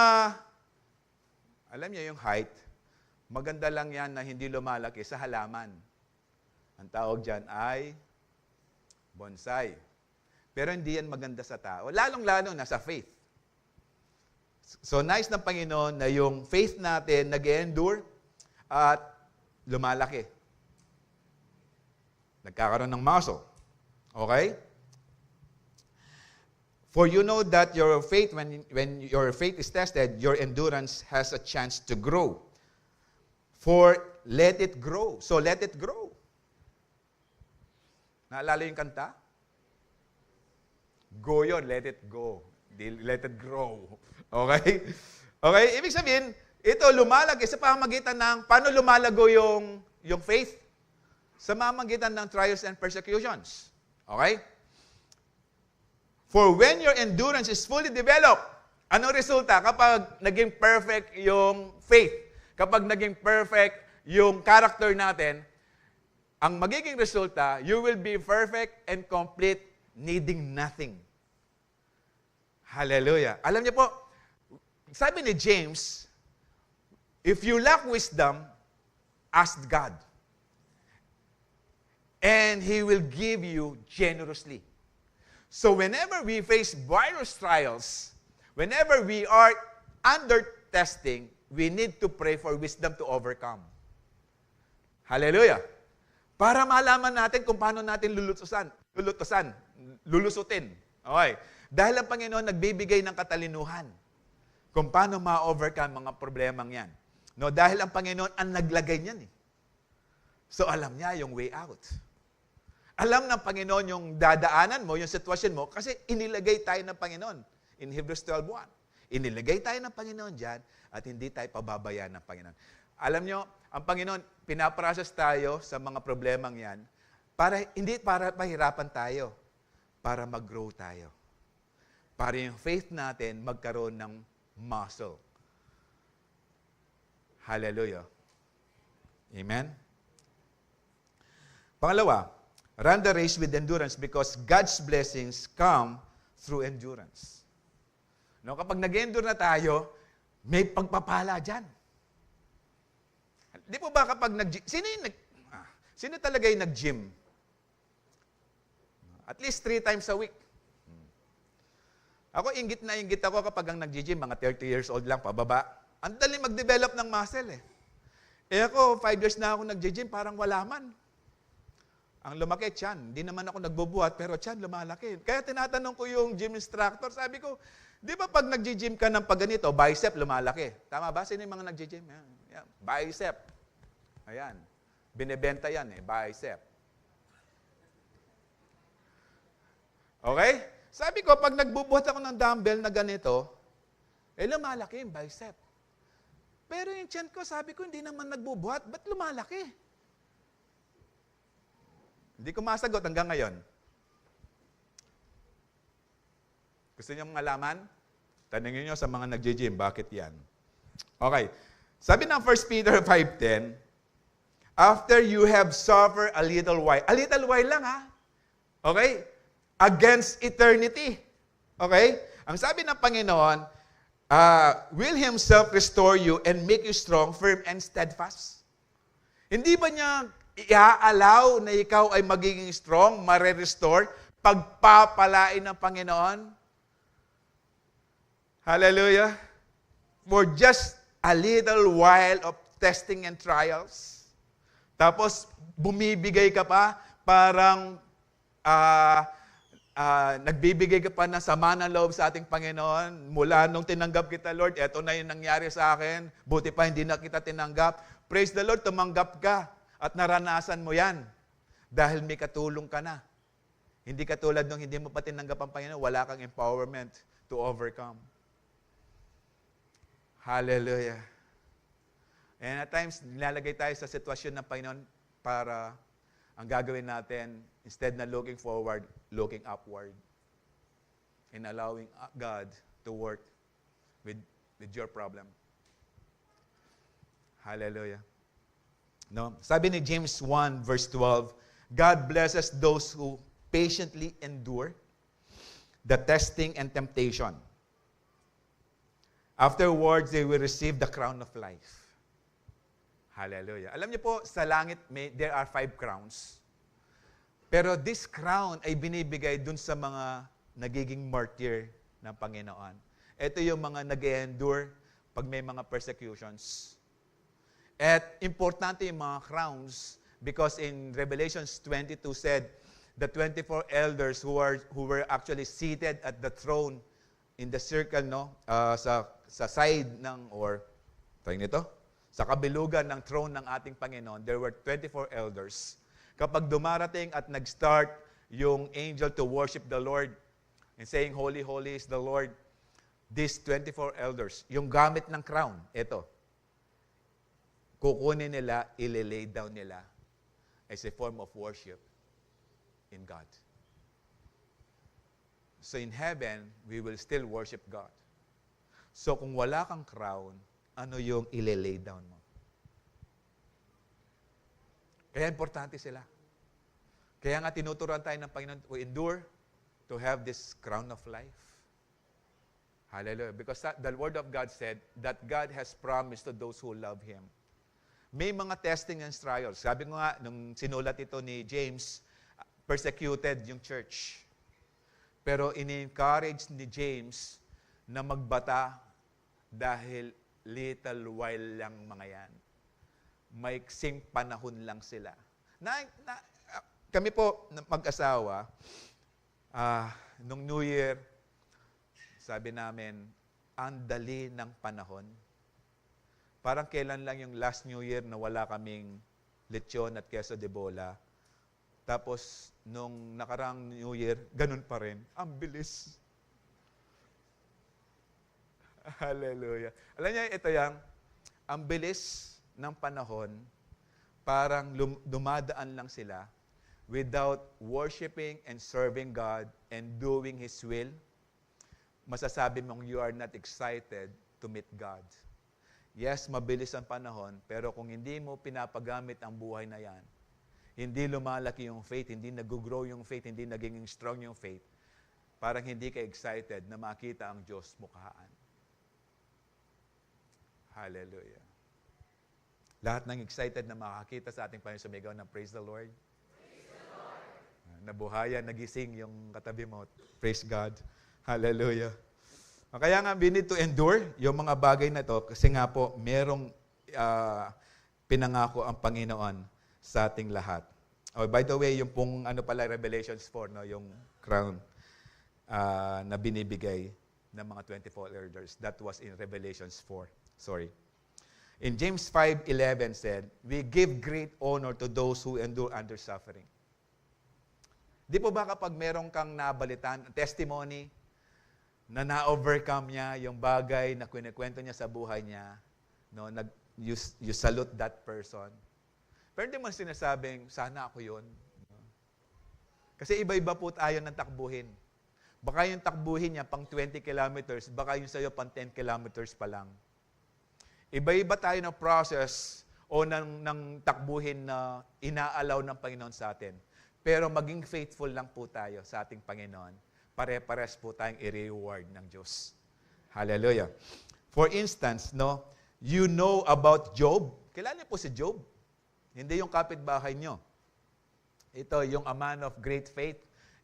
alam niyo yung height, maganda lang yan na hindi lumalaki sa halaman. Ang tawag dyan ay bonsai. Pero hindi yan maganda sa tao. Lalong-lalo na sa faith. So, nice ng Panginoon na yung faith natin nag-endure at lumalaki. Nagkakaroon ng muscle. Okay? For you know that your faith, when your faith is tested, your endurance has a chance to grow. For let it grow. So, let it grow. Naalala yung kanta? Go yun, let it go. Let it grow. Okay? Okay? Ibig sabihin, ito lumalaki sa pamamagitan ng, paano lumalago yung faith? Sa pamamagitan ng trials and persecutions. Okay? For when your endurance is fully developed, ano resulta kapag naging perfect yung faith? Kapag naging perfect yung character natin, ang magiging resulta, you will be perfect and complete, needing nothing. Hallelujah. Alam niyo po, sabi ni James, if you lack wisdom, ask God. And He will give you generously. So whenever we face various trials, whenever we are under testing, we need to pray for wisdom to overcome. Hallelujah. Para malaman natin kung paano natin lulusutin. Okay. Dahil ang Panginoon nagbibigay ng katalinuhan kung paano ma-overcome mga problemang yan. No, dahil ang Panginoon ang naglagay niyan. So alam niya yung way out. Alam ng Panginoon yung dadaanan mo, yung sitwasyon mo, kasi inilagay tayo ng Panginoon. In Hebrews 12:1. Inilagay tayo ng Panginoon dyan at hindi tayo pababayaan ng Panginoon. Alam nyo, ang Panginoon, pinaprocess tayo sa mga problemang yan hindi para pahirapan tayo, para mag-grow tayo. Para yung faith natin magkaroon ng muscle. Hallelujah. Amen? Pangalawa, run the race with endurance because God's blessings come through endurance. No, kapag nag-endure na tayo, may pagpapala dyan. Di po ba kapag sino talaga yung nag-gym? At least 3 times a week. Ako, inggit ako kapag ang nag-gym, mga 30 years old lang, pababa. Ang dali mag-develop ng muscle eh. Ako, 5 years na ako nag-gym, parang wala man. Ang lumaki, tiyan. Hindi naman ako nagbubuhat, pero tiyan, lumalaki. Kaya tinatanong ko yung gym instructor, sabi ko, di ba pag nag-gym ka ng pag ganito, bicep, lumalaki. Tama ba? Sino yung mga nag-gym? Yan. Bicep. Ayan. Binebenta yan bicep. Okay? Sabi ko, pag nagbubuhat ako ng dumbbell na ganito, lumalaki yung bicep. Pero yung tiyan ko, sabi ko, hindi naman nagbubuhat. Ba't lumalaki? Hindi ko masagot hanggang ngayon. Gusto niyo malaman? Tanungin niyo sa mga nag-gym, bakit yan? Okay. Sabi ng 1 Peter 5:10, after you have suffered a little while lang Okay? Against eternity. Okay? Ang sabi ng Panginoon, will Himself restore you and make you strong, firm, and steadfast. Hindi ba niya i-allow na ikaw ay magiging strong, mare-restore, pagpapalain ng Panginoon? Hallelujah! For just a little while of testing and trials. Tapos, bumibigay ka pa, parang nagbibigay ka pa ng sama ng loob sa ating Panginoon. Mula nung tinanggap kita, Lord, eto na yung nangyari sa akin. Buti pa hindi na kita tinanggap. Praise the Lord, tumanggap ka at naranasan mo yan dahil may katulong ka na. Hindi katulad nung hindi mo pa tinanggap ang Panginoon, wala kang empowerment to overcome. Hallelujah. And at times, nilalagay tayo sa sitwasyon ng Panginoon para ang gagawin natin, instead na looking forward, looking upward. And allowing God to work with your problem. Hallelujah. No? Sabi ni James 1 verse 12, God blesses those who patiently endure the testing and temptation. Afterwards, they will receive the crown of life. Hallelujah. Alam niyo po, sa langit, there are 5 crowns. Pero this crown ay binibigay dun sa mga nagiging martyr ng Panginoon. Ito yung mga nag-endure pag may mga persecutions. At importante yung mga crowns because in Revelations 22 said, the 24 elders who were actually seated at the throne in the circle, no, sa side ng, or, tawag nito, sa kabilugan ng throne ng ating Panginoon, there were 24 elders. Kapag dumarating at nag-start yung angel to worship the Lord and saying, Holy, holy is the Lord, these 24 elders, yung gamit ng crown, ito, kukunin nila, ililay down nila as a form of worship in God. So in heaven, we will still worship God. So kung wala kang crown, ano yung ililay down mo? Kaya importante sila. Kaya nga tinuturuan tayo ng Panginoon to endure, to have this crown of life. Hallelujah. Because the Word of God said that God has promised to those who love Him. May mga testing and trials. Sabi ko nga, nung sinulat ito ni James, persecuted yung church. Pero in-encourage ni James na magbata dahil little while lang mga yan. Maiksing panahon lang sila. Kami po, mag-asawa, nung New Year, sabi namin, ang dali ng panahon. Parang kailan lang yung last New Year na wala kaming lechon at queso de bola. Tapos, nung nakarang New Year, ganun pa rin. Ang bilis. Hallelujah. Alam niyo, ito yang, ang bilis ng panahon, parang dumadaan lang sila without worshiping and serving God and doing His will. Masasabi mong you are not excited to meet God. Yes, mabilis ang panahon, pero kung hindi mo pinapagamit ang buhay na yan, hindi lumalaki yung faith, hindi nag-grow yung faith, hindi naging strong yung faith, parang hindi ka excited na makita ang Diyos mukhaan. Hallelujah. Lahat ng excited na makakita sa ating Panginoon, sumigaw ng praise the Lord. Praise the Lord. Nabuhayan, nagising yung katabi mo. Praise God. Hallelujah. Kaya nga, we need to endure yung mga bagay na to kasi nga po, merong pinangako ang Panginoon sa ating lahat. Oh, by the way, yung pong Revelations 4, no, yung crown na binibigay ng mga 24 elders. That was in Revelations 4. Sorry. In James 5:11 said, we give great honor to those who endure under suffering. Di po ba kapag meron kang nabalitan, testimony, na na-overcome niya yung bagay na kwento niya sa buhay niya, no, you salute that person. Pero hindi mo sinasabing, sana ako yun. Kasi iba-iba po tayo ng takbuhin. Baka yung takbuhin niya pang 20 kilometers, baka yung sa'yo pang 10 kilometers pa lang. Iba-iba tayo ng process o ng takbuhin na inaalaw ng Panginoon sa atin. Pero maging faithful lang po tayo sa ating Panginoon. pare-pares po tayong i-reward ng Diyos. Hallelujah. For instance, no, you know about Job. Kilala niyo po si Job? Hindi yung kapitbahay niyo. Ito yung a man of great faith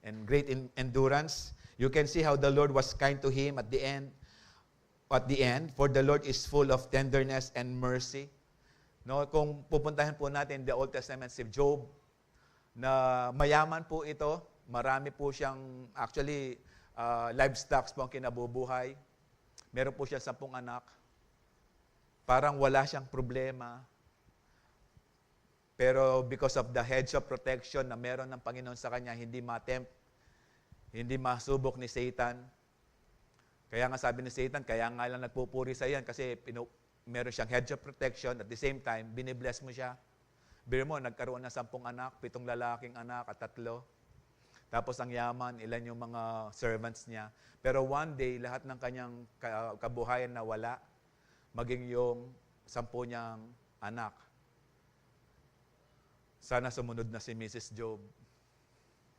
and great endurance. You can see how the Lord was kind to him at the end. At the end, for the Lord is full of tenderness and mercy. No, kung pupuntahan po natin the Old Testament si Job, na mayaman po ito, marami po siyang actually livestock po ang kinabubuhay. Meron po siya 10 anak. Parang wala siyang problema. Pero because of the hedge of protection na meron ng Panginoon sa kanya, hindi ma-tempt, hindi masubok ni Satan. Kaya nga sabi ni Satan, kaya nga lang nagpupuri sa iyan kasi meron siyang hedge of protection. At the same time, binibless mo siya. Biro mo, nagkaroon ng 10 anak, 7 lalaking anak at 3. Tapos ang yaman, ilan yung mga servants niya. Pero one day, lahat ng kanyang kabuhayan na wala, maging yung 10 niyang anak. Sana sumunod na si Mrs. Job.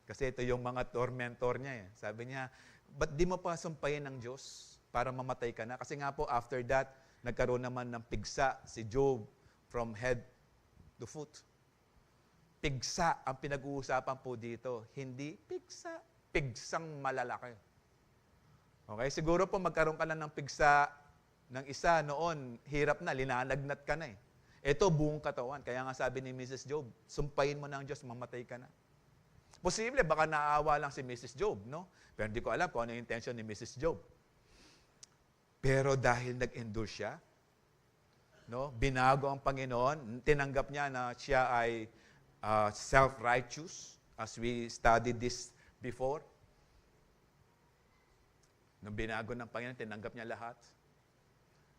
Kasi ito yung mga tormentor niya. Sabi niya, ba't di mo pa sumpayin ng Diyos para mamatay ka na? Kasi nga po, after that, nagkaroon naman ng pigsa si Job from head to foot. Pigsa ang pinag-uusapan po dito. Hindi pigsa. Pigsang malalaki. Okay? Siguro po magkaroon ka na ng pigsa ng isa noon, hirap na, linalagnat ka na eh. Ito, buong katawan. Kaya nga sabi ni Mrs. Job, sumpayin mo ng Diyos, mamatay ka na. Posible, baka naawa lang si Mrs. Job, no? Pero hindi ko alam kung ano yung intention ni Mrs. Job. Pero dahil nag-endure siya, no? Binago ang Panginoon, tinanggap niya na siya ay self-righteous, as we studied this before. Nung binago ng Panginoon, tinanggap niya lahat.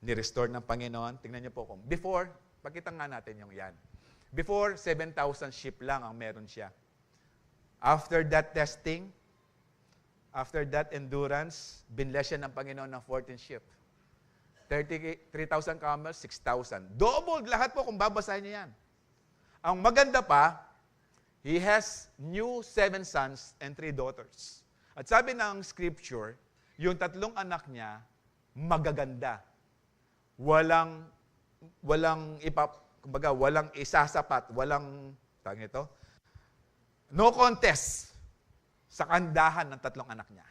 Ni-restore ng Panginoon. Tingnan niyo po kung before, pakita nga natin yung yan. Before, 7,000 sheep lang ang meron siya. After that testing, after that endurance, binless siya ng Panginoon ng 14 sheep. 3,000 camels, 6,000. Doubled lahat po kung babasahin niyo yan. Ang maganda pa, he has new 7 sons and 3 daughters. At sabi ng scripture, yung 3 anak niya, magaganda. Walang isasapat, walang, tawag ito, no contest sa kandahan ng 3 anak niya.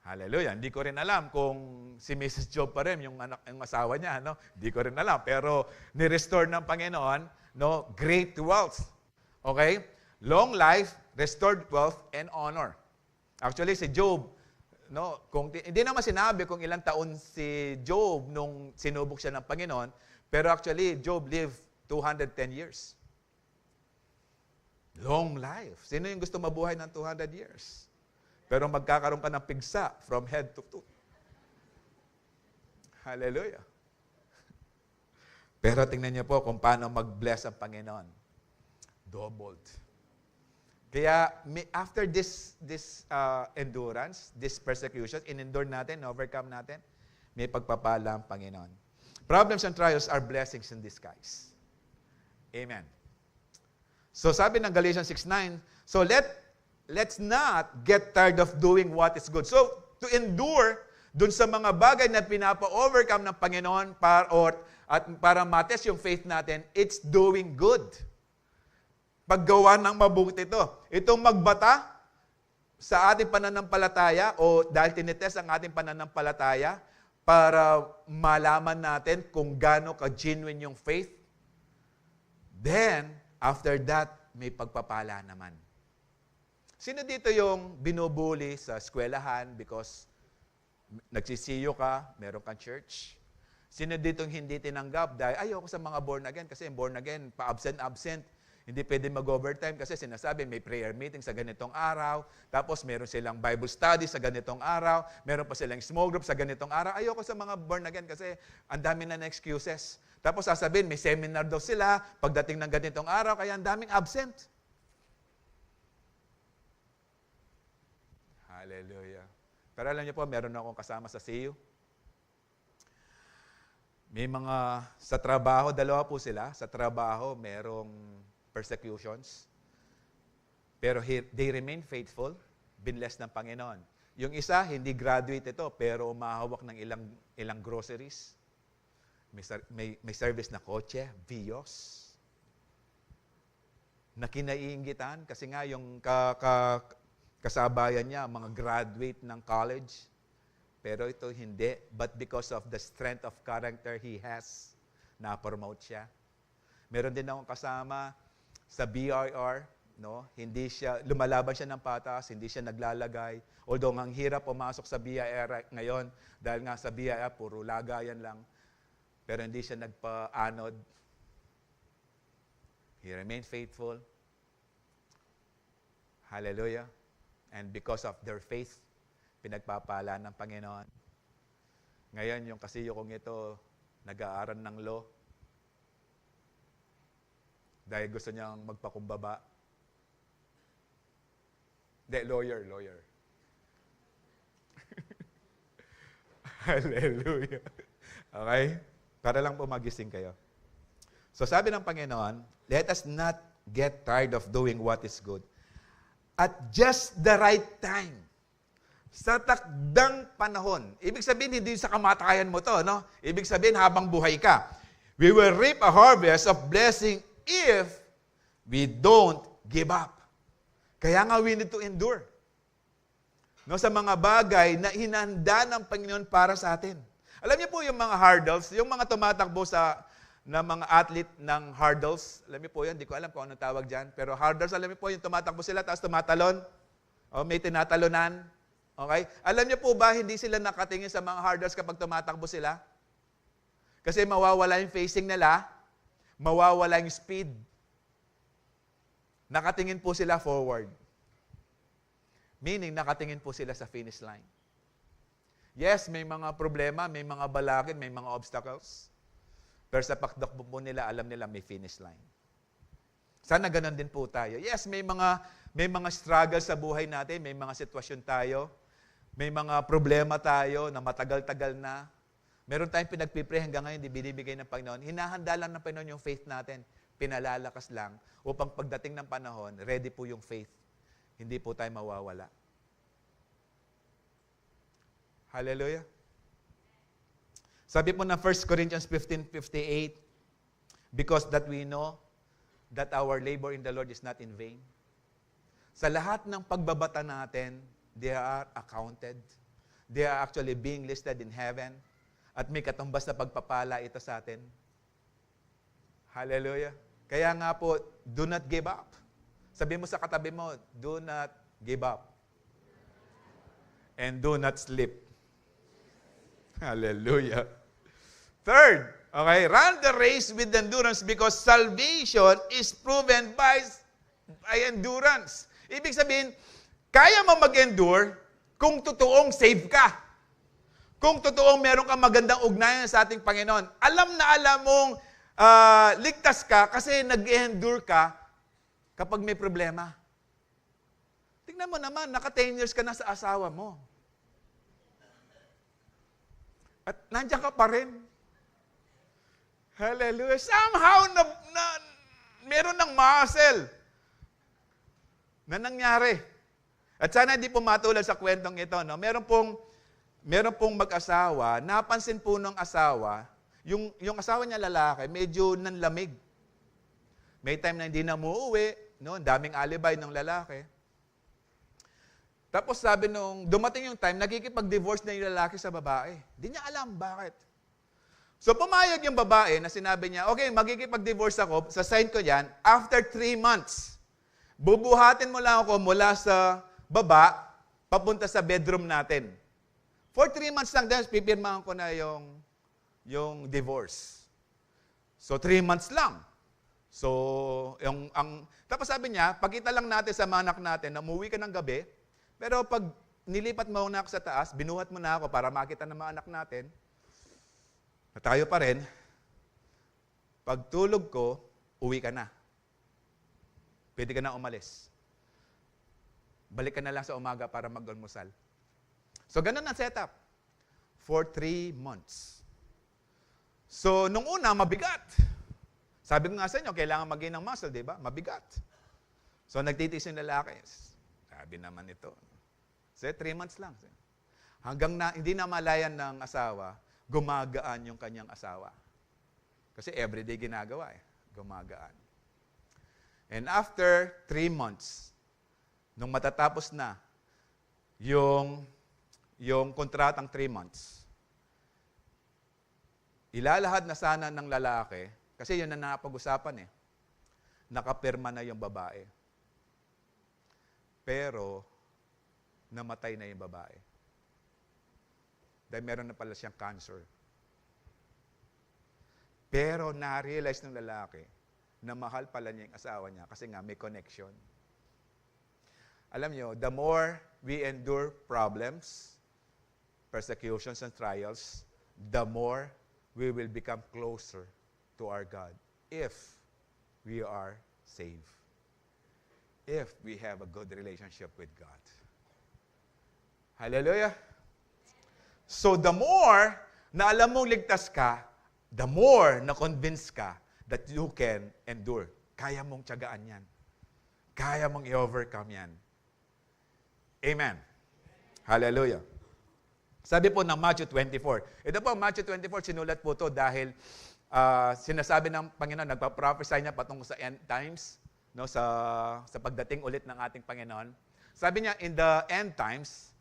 Hallelujah. Hindi ko rin alam kung si Mrs. Job pa rin, yung asawa niya, no? Hindi ko rin alam. Pero ni-restore ng Panginoon, no? Great wealth. Okay? Long life, restored wealth, and honor. Actually, si Job, no, hindi naman sinabi kung ilang taon si Job nung sinubok siya ng Panginoon, pero actually, Job lived 210 years. Long life. Sino yung gusto mabuhay ng 200 years? Pero magkakaroon ka ng pigsa from head to toe. Hallelujah. Pero tingnan niyo po kung paano mag-bless ang Panginoon. Doubled. Kaya after this endurance, this persecution, in-endure natin, overcome natin, may pagpapala ang Panginoon. Problems and trials are blessings in disguise. Amen. So sabi ng Galatians 6:9, so let's not get tired of doing what is good. So to endure dun sa mga bagay na pinapa-overcome ng Panginoon para matest yung faith natin, it's doing good. Paggawa ng mabuti ito. Itong magbata sa ating pananampalataya o dahil tinitest ang ating pananampalataya para malaman natin kung gaano ka-genuine yung faith. Then, after that, may pagpapala naman. Sino dito yung binubuli sa eskwelahan because nagsisiyo ka, meron kang church? Sino dito yung hindi tinanggap dahil ayoko sa mga born again kasi born again, pa-absent, hindi pwede mag-overtime kasi sinasabi may prayer meeting sa ganitong araw, tapos meron silang Bible study sa ganitong araw, meron pa silang small group sa ganitong araw. Ayoko sa mga born again kasi ang dami na excuses. Tapos sasabihin, may seminar daw sila pagdating ng ganitong araw, kaya ang daming absent. Hallelujah. Pero alam niyo po, meron akong kasama sa CU. May mga, sa trabaho, 2 po sila. Sa trabaho, merong persecutions. Pero they remain faithful. binless ng Panginoon. Yung isa, hindi graduate ito, pero umahawak ng ilang groceries. May service na kotse, Vios. Na kinaiingitan kasi nga yung kasabayan niya, mga graduate ng college. Pero ito hindi. But because of the strength of character he has, na-promote siya. Meron din akong kasama sa BRR, no? Hindi siya, lumalaban siya ng patas, hindi siya naglalagay. Although ang hirap pumasok sa BIR ngayon, dahil nga sa BIR, puro lagayan lang. Pero hindi siya nagpa-anod. He remained faithful. Hallelujah. And because of their faith, pinagpapala ng Panginoon. Ngayon, yung kasiyo kong ito, nag-aaral ng law. Dahil gusto niyang magpakumbaba. Lawyer. Hallelujah. Okay? Para lang po magising kayo. So sabi ng Panginoon, let us not get tired of doing what is good. At just the right time. Sa takdang panahon. Ibig sabihin, hindi sa kamatayan mo to, no? Ibig sabihin, habang buhay ka. We will reap a harvest of blessing if we don't give up. Kaya nga, we need to endure. No, sa mga bagay na hinanda ng Panginoon para sa atin. Alam niyo po yung mga hurdles, yung mga tumatakbo na mga athlete ng hurdles. Alam niyo po yun, hindi ko alam kung anong tawag dyan. Pero hurdles, alam niyo po yung tumatakbo sila, tapos tumatalon. O, may tinatalonan. Okay? Alam niyo po ba, hindi sila nakatingin sa mga hurdles kapag tumatakbo sila? Kasi mawawala yung facing nila, mawawala yung speed. Nakatingin po sila forward. Meaning, nakatingin po sila sa finish line. Yes, may mga problema, may mga balakid, may mga obstacles. Pero sa pagtakbo po nila, alam nila may finish line. Sana ganun din po tayo. Yes, may mga struggles sa buhay natin, may mga sitwasyon tayo, may mga problema tayo na matagal-tagal na. Meron tayong pinagpipray hanggang ngayon, di binibigay ng Panginoon. Hinahanda lang ng Panginoon yung faith natin. Pinalalakas lang upang pagdating ng panahon, ready po yung faith. Hindi po tayo mawawala. Hallelujah. Sabi po ng 1 Corinthians 15:58, because that we know that our labor in the Lord is not in vain. Sa lahat ng pagbabata natin, they are accounted. They are actually being listed in heaven. At may katumbas na pagpapala ito sa atin. Hallelujah. Kaya nga po, do not give up. Sabi mo sa katabi mo, do not give up. And do not sleep. Hallelujah. Third, okay, run the race with endurance because salvation is proven by endurance. Ibig sabihin, kaya mo mag-endure kung totoong save ka. Kung totoong meron kang magandang ugnayan sa ating Panginoon. Alam na alam mong ligtas ka kasi nag-endure ka kapag may problema. Tingnan mo naman, naka 10 years ka na sa asawa mo. At nandiyan ka pa rin. Hallelujah. Somehow, meron ng muscle na nangyari. At sana hindi po matulad sa kwentong ito. No? Meron pong mag-asawa, napansin po ng asawa, yung asawa niya lalaki, medyo nanlamig. May time na hindi na umuwi, no? Daming alibay ng lalaki. Tapos sabi nung, dumating yung time, nakikipag-divorce na yung lalaki sa babae. Hindi niya alam bakit. So pumayag yung babae na sinabi niya, okay, magkikipag-divorce ako, sasign ko yan, after 3 months, bubuhatin mo lang ako mula sa baba, papunta sa bedroom natin. For 3 months lang din, pipirmahan ko na yung divorce. So 3 months lang. So, tapos sabi niya, pagkita lang natin sa mga anak natin na umuwi ka ng gabi, pero pag nilipat mo na ako sa taas, binuhat mo na ako para makita ng mga anak natin, na tayo pa rin, pag tulog ko, uwi ka na. Pwede ka na umalis. Balik ka na lang sa umaga para mag-almusal. So, ganun ang setup. For 3 months. So, nung una, mabigat. Sabi ko nga sa inyo, kailangan mag-gain ng muscle, di ba? Mabigat. So, nagtitiis yung lalaki. Sabi naman ito, So, 3 months lang. Hanggang na, hindi na malayan ng asawa, gumagaan yung kanyang asawa. Kasi everyday ginagawa gumagaan. And after 3 months, nung matatapos na yung kontratang 3 months, ilalahad na sana ng lalaki, kasi yun na napag-usapan nakapirma na yung babae. Pero, namatay na yung babae. Dahil meron na pala siyang cancer. Pero na-realize ng lalaki na mahal pala niya yung asawa niya kasi nga may connection. Alam niyo, the more we endure problems, persecutions and trials, the more we will become closer to our God if we are saved. If we have a good relationship with God. Hallelujah! So the more na alam mong ligtas ka, the more na convince ka that you can endure. Kaya mong tiyagaan yan. Kaya mong i-overcome yan. Amen. Hallelujah. Sabi po ng Matthew 24. Ito po, Matthew 24, sinulat po to dahil sinasabi ng Panginoon, nagpa-prophesy niya patungkol sa end times, no, sa pagdating ulit ng ating Panginoon. Sabi niya, in the end times,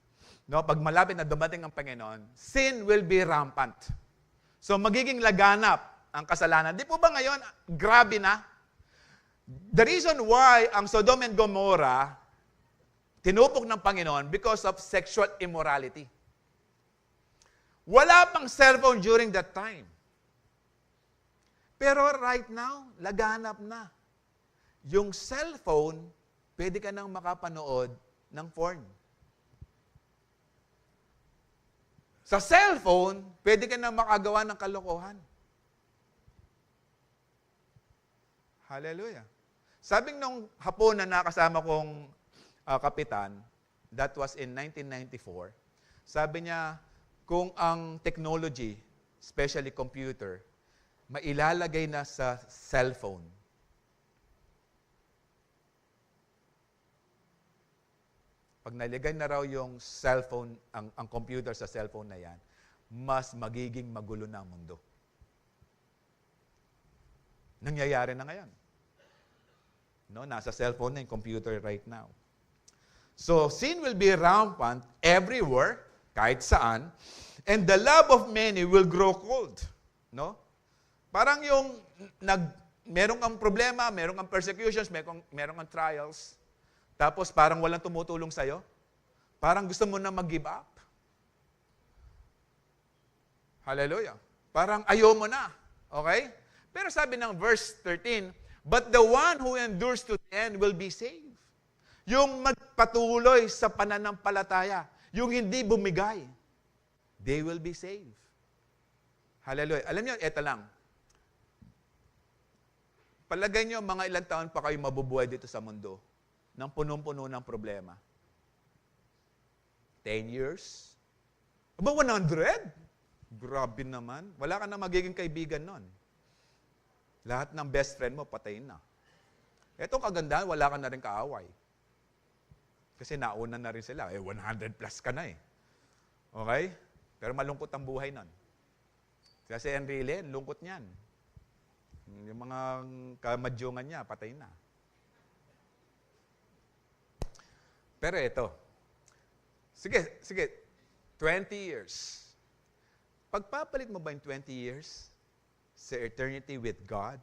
no, pag malapit na dumating ang Panginoon, sin will be rampant. So magiging laganap ang kasalanan. Di po ba ngayon, grabe na? The reason why ang Sodom and Gomorrah tinupok ng Panginoon because of sexual immorality. Wala pang cellphone during that time. Pero right now, laganap na. Yung cellphone, pwede ka nang makapanood ng porn. Sa cellphone, pwede ka nang makagawa ng kalokohan. Hallelujah. Sabing nung hapon na nakasama kong kapitan, that was in 1994, sabi niya, kung ang technology, especially computer, mailalagay na sa cellphone, pag naligay na raw yung cellphone, ang computer sa cellphone na yan, mas magiging magulo na ang mundo. Nangyayari na ngayon. No, nasa cellphone na yung computer right now. So, sin will be rampant everywhere, kahit saan, and the love of many will grow cold. No? Parang yung meron kang problema, meron kang persecutions, meron kang trials, tapos parang walang tumutulong sa'yo. Parang gusto mo na mag-give up. Hallelujah. Parang ayaw mo na. Okay? Pero sabi ng verse 13, but the one who endures to the end will be saved. Yung magpatuloy sa pananampalataya, yung hindi bumigay, they will be saved. Hallelujah. Alam niyo, eto lang. Palagay niyo, mga ilang taon pa kayo mabubuhay dito sa mundo ng punong-puno ng problema. 10 years? Aba, 100? Grabe naman. Wala ka na magiging kaibigan nun. Lahat ng best friend mo, patayin na. Etong kagandahan, wala ka na rin kaaway. Kasi nauna na rin sila. 100 plus ka na . Okay? Pero malungkot ang buhay nun. Kasi Enrile, lungkot niyan. Yung mga kamadyungan niya, patay na. Pero ito, sige, 20 years. Pagpapalit mo ba yung 20 years sa eternity with God,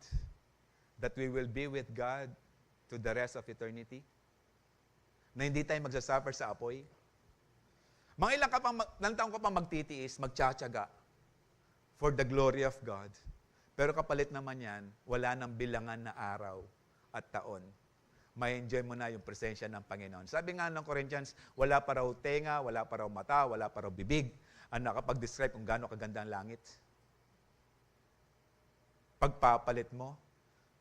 that we will be with God to the rest of eternity? Na hindi tayo magsasuffer sa apoy? Mga ilang taong ka pang magtitiis, magtsatsaga for the glory of God. Pero kapalit naman yan, wala nang bilangan na araw at taon. May enjoy mo na yung presensya ng Panginoon. Sabi nga ng Corinthians, wala pa raw tenga, wala pa raw mata, wala pa raw bibig ang nakapag-describe kung gaano kaganda ang langit. Pagpapalit mo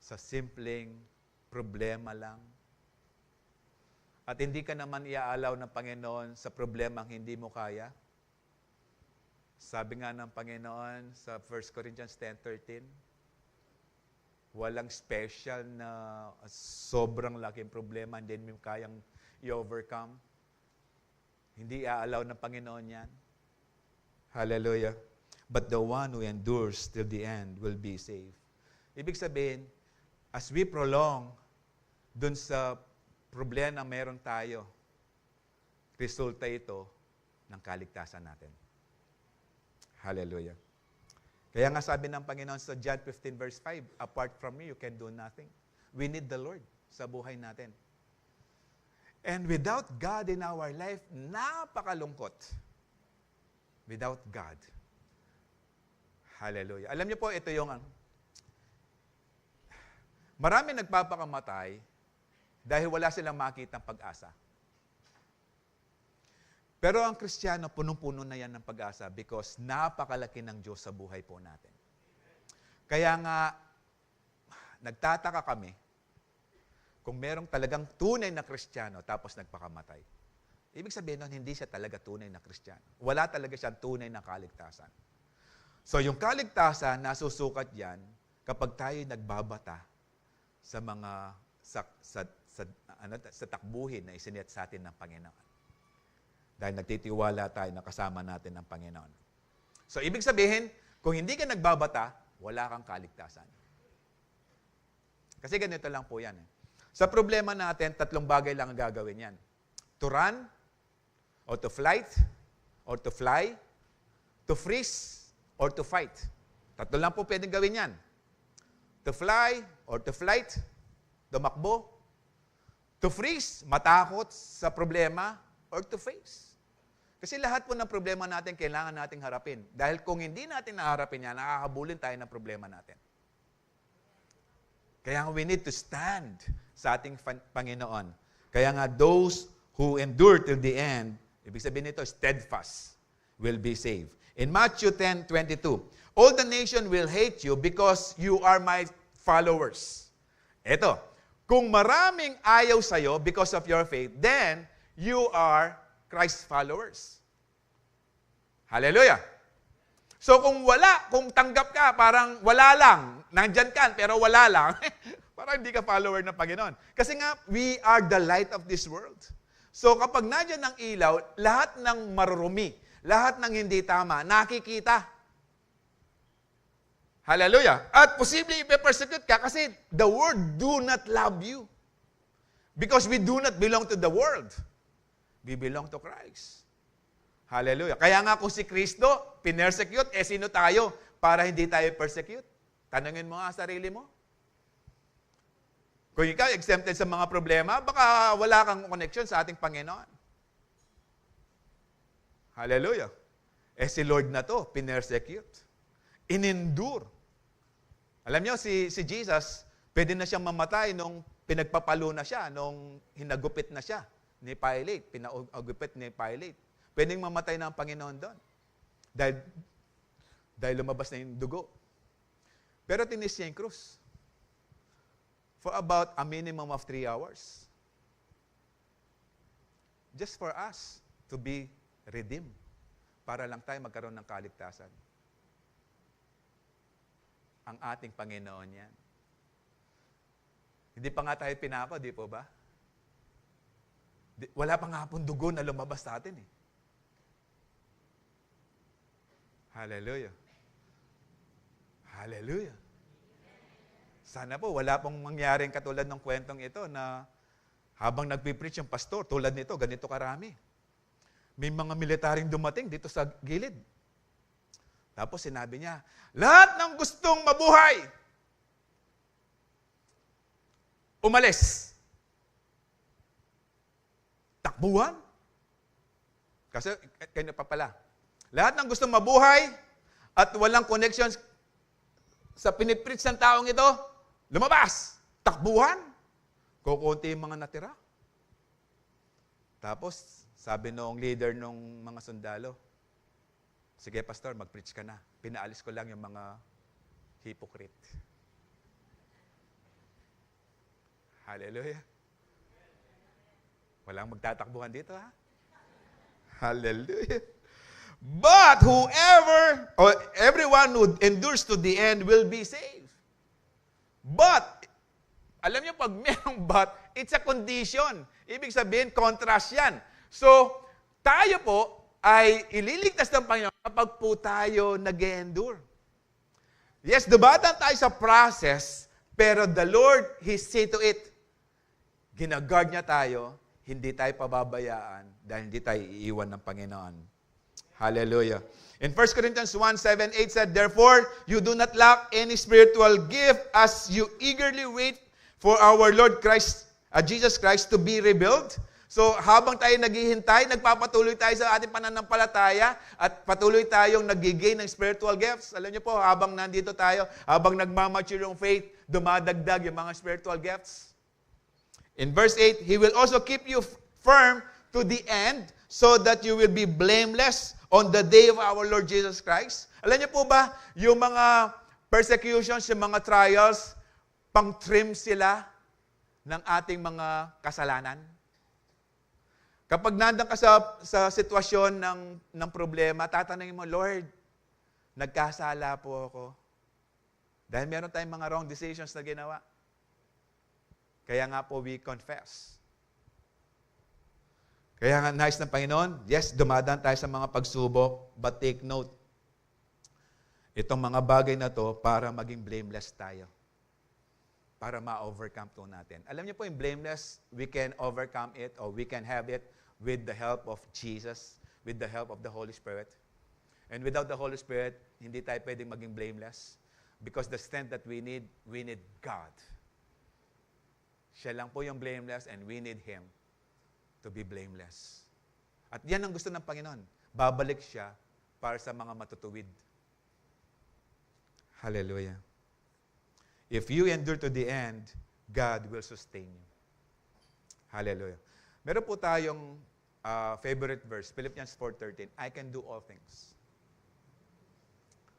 sa simpleng problema lang. At hindi ka naman iaalaw ng Panginoon sa problemang hindi mo kaya. Sabi nga ng Panginoon sa 1 Corinthians 10:13, walang special na sobrang laking problema hindi mo kayang i-overcome. Hindi aalaw ng Panginoon yan. Hallelujah. But the one who endures till the end will be saved. Ibig sabihin, as we prolong dun sa problema na meron tayo, resulta ito ng kaligtasan natin. Hallelujah. Kaya nga sabi ng Panginoon sa John 15 verse 5, apart from me, you can do nothing. We need the Lord sa buhay natin. And without God in our life, napakalungkot. Without God. Hallelujah. Alam niyo po, ito yung marami nagpapakamatay dahil wala silang makitang pag-asa. Pero ang Kristiyano, punong-puno na yan ng pag-asa because napakalaki ng Diyos sa buhay po natin. Kaya nga, nagtataka kami kung merong talagang tunay na Kristiyano tapos nagpakamatay. Ibig sabihin nun, hindi siya talaga tunay na Kristiyano. Wala talaga siyang tunay na kaligtasan. So yung kaligtasan, nasusukat yan kapag tayo nagbabata sa mga sa takbuhin na isiniat sa atin ng Panginoon. Dahil nagtitiwala tayo na kasama natin ng Panginoon. So, ibig sabihin, kung hindi ka nagbabata, wala kang kaligtasan. Kasi ganito lang po yan. Sa problema natin, 3 bagay lang ang gagawin yan. To run, or to flight, or to fly, to freeze, or to fight. 3 lang po pwedeng gawin yan. To fly, or to flight, tumakbo, to freeze, matakot sa problema, or to face. Kasi lahat po ng problema natin, kailangan nating harapin. Dahil kung hindi natin naharapin yan, nakakabulin tayo ng problema natin. Kaya we need to stand sa ating Panginoon. Kaya nga, those who endure till the end, ibig sabihin nito, steadfast, will be saved. In Matthew 10:22, all the nation will hate you because you are my followers. Ito, kung maraming ayaw sa'yo because of your faith, then you are Christ followers. Hallelujah! So kung tanggap ka, parang wala lang, nandyan ka, pero wala lang, parang hindi ka follower ng Panginoon. Kasi nga, we are the light of this world. So kapag nandyan ang ilaw, lahat ng marurumi, lahat ng hindi tama, nakikita. Hallelujah! At posible ipe-persecute ka kasi the world do not love you. Because we do not belong to the world. We belong to Christ. Hallelujah. Kaya nga kung si Kristo, pinersecute, sino tayo para hindi tayo persecute? Tanungin mo nga sarili mo. Kung ikaw exempted sa mga problema, baka wala kang connection sa ating Panginoon. Hallelujah. Si Lord na to, pinersecute. In-endure. Alam niyo, si Jesus, pwede na siyang mamatay nung pinagpapalo na siya, nung hinagupit na siya ni Pilate, pinagupit ni Pilate. Pwedeng mamatay na ang Panginoon doon. Dahil lumabas na yung dugo. Pero tinis niya yung krus. For about a minimum of 3 hours. Just for us to be redeemed. Para lang tayo magkaroon ng kaligtasan. Ang ating Panginoon yan. Hindi pa nga tayo pinako, di po ba? Wala pa nga pong dugo na lumabas sa atin eh. Hallelujah. Hallelujah. Sana po, wala pong mangyaring katulad ng kwentong ito na habang nagpipreach yung pastor, tulad nito, ganito karami. May mga militaring dumating dito sa gilid. Tapos sinabi niya, lahat ng gustong mabuhay, umalis. Takbuhan. Kasi, kanya pa pala. Lahat ng gustong mabuhay at walang connections sa pinipreach ng taong ito, lumabas. Takbuhan. Kukunti yung mga natira. Tapos, sabi noong leader ng mga sundalo, sige, pastor, mag-preach ka na. Pinaalis ko lang yung mga hypocrite. Hallelujah. Walang magtatakbuhan dito, ha? Hallelujah. But whoever, or everyone who endures to the end will be saved. But, alam niyo, pag mayroong but, it's a condition. Ibig sabihin, contrast yan. So, tayo po ay ililigtas ng Panginoon kapag po tayo nag-endure. Yes, dumadaan tayo sa process, pero the Lord, He see to it. Ginagard niya tayo, hindi tayo pababayaan dahil hindi tayo iiwan ng Panginoon. Hallelujah. In 1 Corinthians 1:7-8 said, therefore, you do not lack any spiritual gift as you eagerly wait for our Lord Jesus Christ to be revealed. So, habang tayo naghihintay, nagpapatuloy tayo sa ating pananampalataya at patuloy tayong nag-gain ng spiritual gifts. Alam niyo po, habang nandito tayo, habang nagmamature yung faith, dumadagdag yung mga spiritual gifts. In verse 8, He will also keep you firm to the end so that you will be blameless on the day of our Lord Jesus Christ. Alam niyo po ba, yung mga persecutions, yung mga trials, pang-trim sila ng ating mga kasalanan. Kapag nandan ka sa sitwasyon ng problema, tatanungin mo, Lord, nagkasala po ako. Dahil meron tayong mga wrong decisions na ginawa. Kaya nga po, we confess. Kaya nga, nice ng Panginoon, yes, dumadaan tayo sa mga pagsubok, but take note, itong mga bagay na to para maging blameless tayo. Para ma-overcome to natin. Alam niyo po, yung blameless, we can overcome it or we can have it with the help of Jesus, with the help of the Holy Spirit. And without the Holy Spirit, hindi tayo pwedeng maging blameless because the strength that we need God. Siya lang po yung blameless and we need Him to be blameless. At yan ang gusto ng Panginoon. Babalik siya para sa mga matutuwid. Hallelujah. If you endure to the end, God will sustain you. Hallelujah. Meron po tayong favorite verse, Philippians 4:13. I can do all things.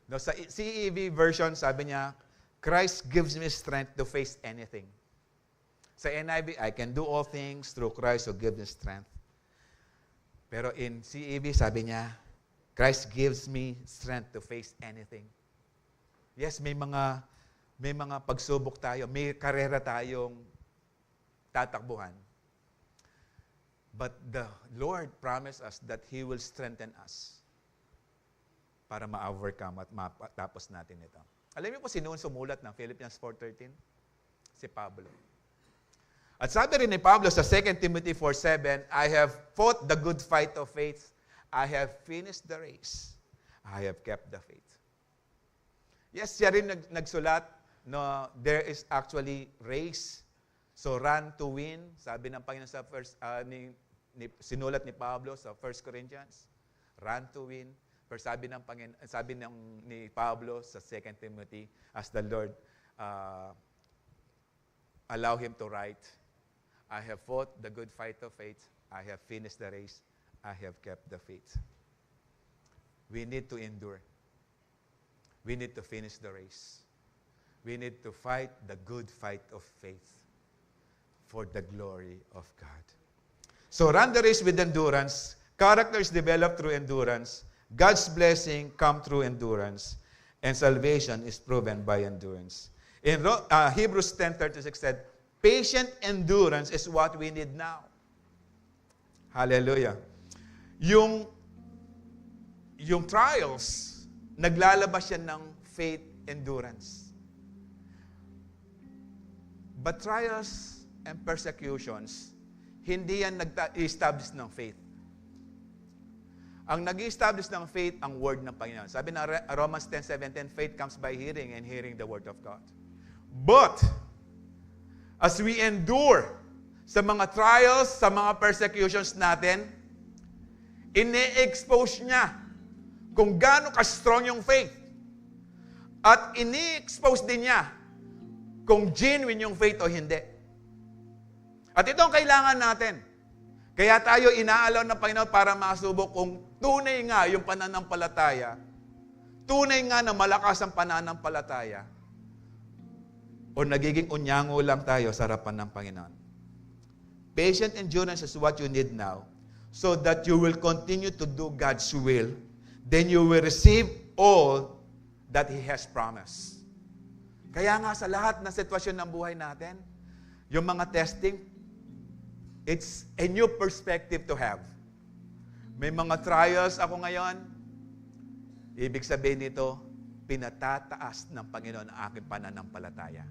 No, sa CEV version, sabi niya, Christ gives me strength to face anything. Sa NIV, I can do all things through Christ who gives me strength. Pero in CEV, sabi niya, Christ gives me strength to face anything. Yes, may mga pagsubok tayo, may karera tayong tatakbuhan. But the Lord promised us that He will strengthen us para ma-overcome at matapos natin ito. Alam niyo po sino sumulat ng Philippians 4:13? Si Pablo. At sabi rin ni Pablo sa 2 Timothy 4:7, I have fought the good fight of faith. I have finished the race. I have kept the faith. Yes, siya rin nagsulat, no, there is actually race. So run to win. Sabi ng Panginoon sa sinulat ni Pablo sa 1 Corinthians, run to win. Pero sabi ni Pablo sa 2 Timothy, as the Lord allow him to write, I have fought the good fight of faith. I have finished the race. I have kept the faith. We need to endure. We need to finish the race. We need to fight the good fight of faith for the glory of God. So run the race with endurance. Character is developed through endurance. God's blessing comes through endurance. And salvation is proven by endurance. In Hebrews 10:36 said, patient endurance is what we need now. Hallelujah. Yung trials, naglalabas yan ng faith endurance. But trials and persecutions, hindi yan nag-establish ng faith. Ang nag-establish ng faith, ang word ng Panginoon. Sabi na Romans 10:17, faith comes by hearing and hearing the word of God. But, as we endure sa mga trials, sa mga persecutions natin, ini-expose niya kung gaano ka-strong yung faith. At ini-expose din niya kung genuine yung faith o hindi. At ito ang kailangan natin. Kaya tayo inaalaw ng Panginoon para masubok kung tunay nga yung pananampalataya, tunay nga na malakas ang pananampalataya, o nagiging unyango lang tayo sa harapan ng Panginoon. Patient endurance is what you need now so that you will continue to do God's will. Then you will receive all that He has promised. Kaya nga sa lahat ng sitwasyon ng buhay natin, yung mga testing, it's a new perspective to have. May mga trials ako ngayon. Ibig sabihin nito, pinatataas ng Panginoon ang aking pananampalataya.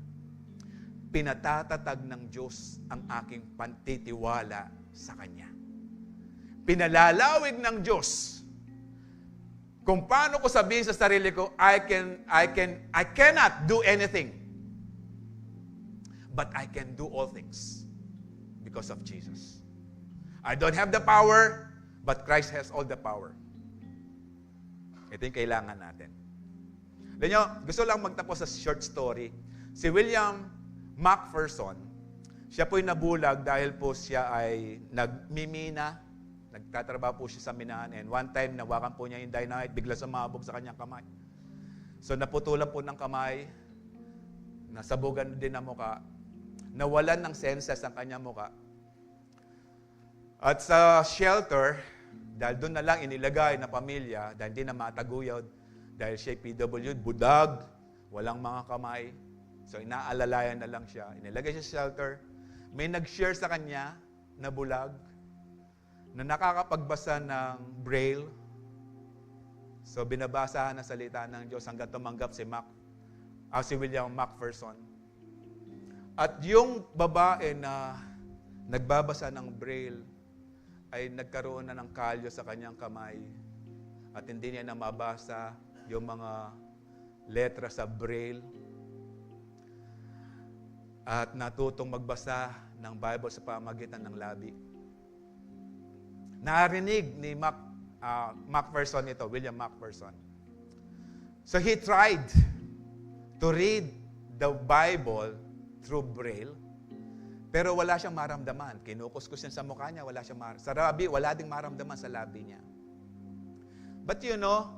Pinatatatag ng Diyos ang aking pantitiwala sa Kanya. Pinalalawig ng Diyos kung paano ko sabihin sa sarili ko, I cannot do anything. But I can do all things because of Jesus. I don't have the power, but Christ has all the power. Ito yung kailangan natin. Alam nyo, gusto lang magtapos sa short story. Si William McPherson, siya po'y nabulag dahil po siya ay nagmimina, nagtatrabaho po siya sa minahan, and one time, nawakan po niya yung dynamite, bigla sumabog sa kanyang kamay. So naputulan po ng kamay, nasabugan din ang muka, nawalan ng senses ang kanyang muka. At sa shelter, dahil doon na lang inilagay na pamilya, dahil hindi na mataguyod, dahil siya PWD, budag, walang mga kamay. So inaalalayan na lang siya. Inilagay siya sa shelter. May nag-share sa kanya na bulag, na nakakapagbasa ng Braille. So binabasahan na salita ng Diyos hanggang tumanggap si William McPherson. At yung babae na nagbabasa ng Braille ay nagkaroon na ng kalyo sa kanyang kamay at hindi niya na mabasa yung mga letra sa Braille at natutong magbasa ng Bible sa pamagitan ng labi. Narinig ni McPherson ito, William McPherson. So he tried to read the Bible through Braille, pero wala siyang maramdaman. Kinukuskus niya sa mukha niya, wala siyang maramdaman. Sa labi, wala ding maramdaman sa labi niya. But you know,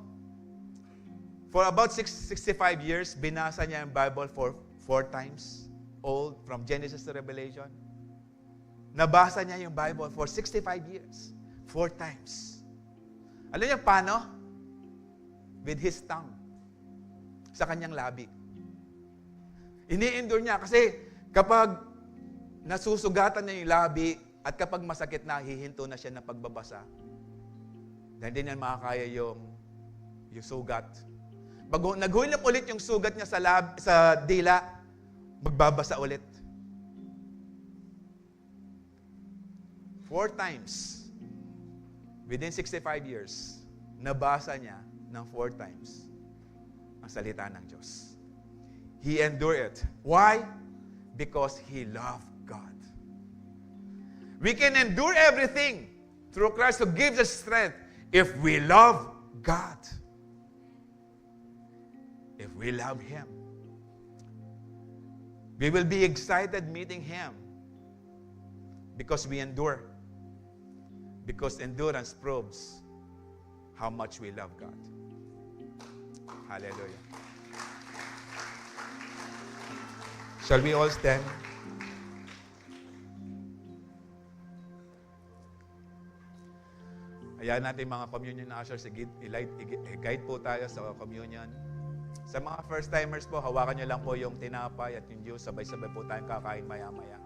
for about 65 years, binasa niya yung Bible for 4 times, old, from Genesis to Revelation. Nabasa niya yung Bible for 65 years, 4 times. Alam niyo paano? With his tongue. Sa kanyang labi. Ini-endure niya kasi kapag nasusugatan niya yung labi at kapag masakit na, hihinto na siya ng pagbabasa. Dahil hindi niya makakaya yung sugat. Pag naghulap ulit yung sugat niya sa dila, magbabasa ulit. 4 times. Within 65 years, nabasa niya ng 4 times ang salita ng Diyos. He endured it. Why? Because he loved God. We can endure everything through Christ who gives us strength if we love God. If we love Him. We will be excited meeting Him because we endure. Because endurance proves how much we love God. Hallelujah. Shall we all stand? Ayan natin mga communion ushers, i-guide po tayo sa communion. Sa mga first-timers po, hawakan nyo lang po yung tinapay at yung juice, sabay-sabay po tayong kakain maya-maya.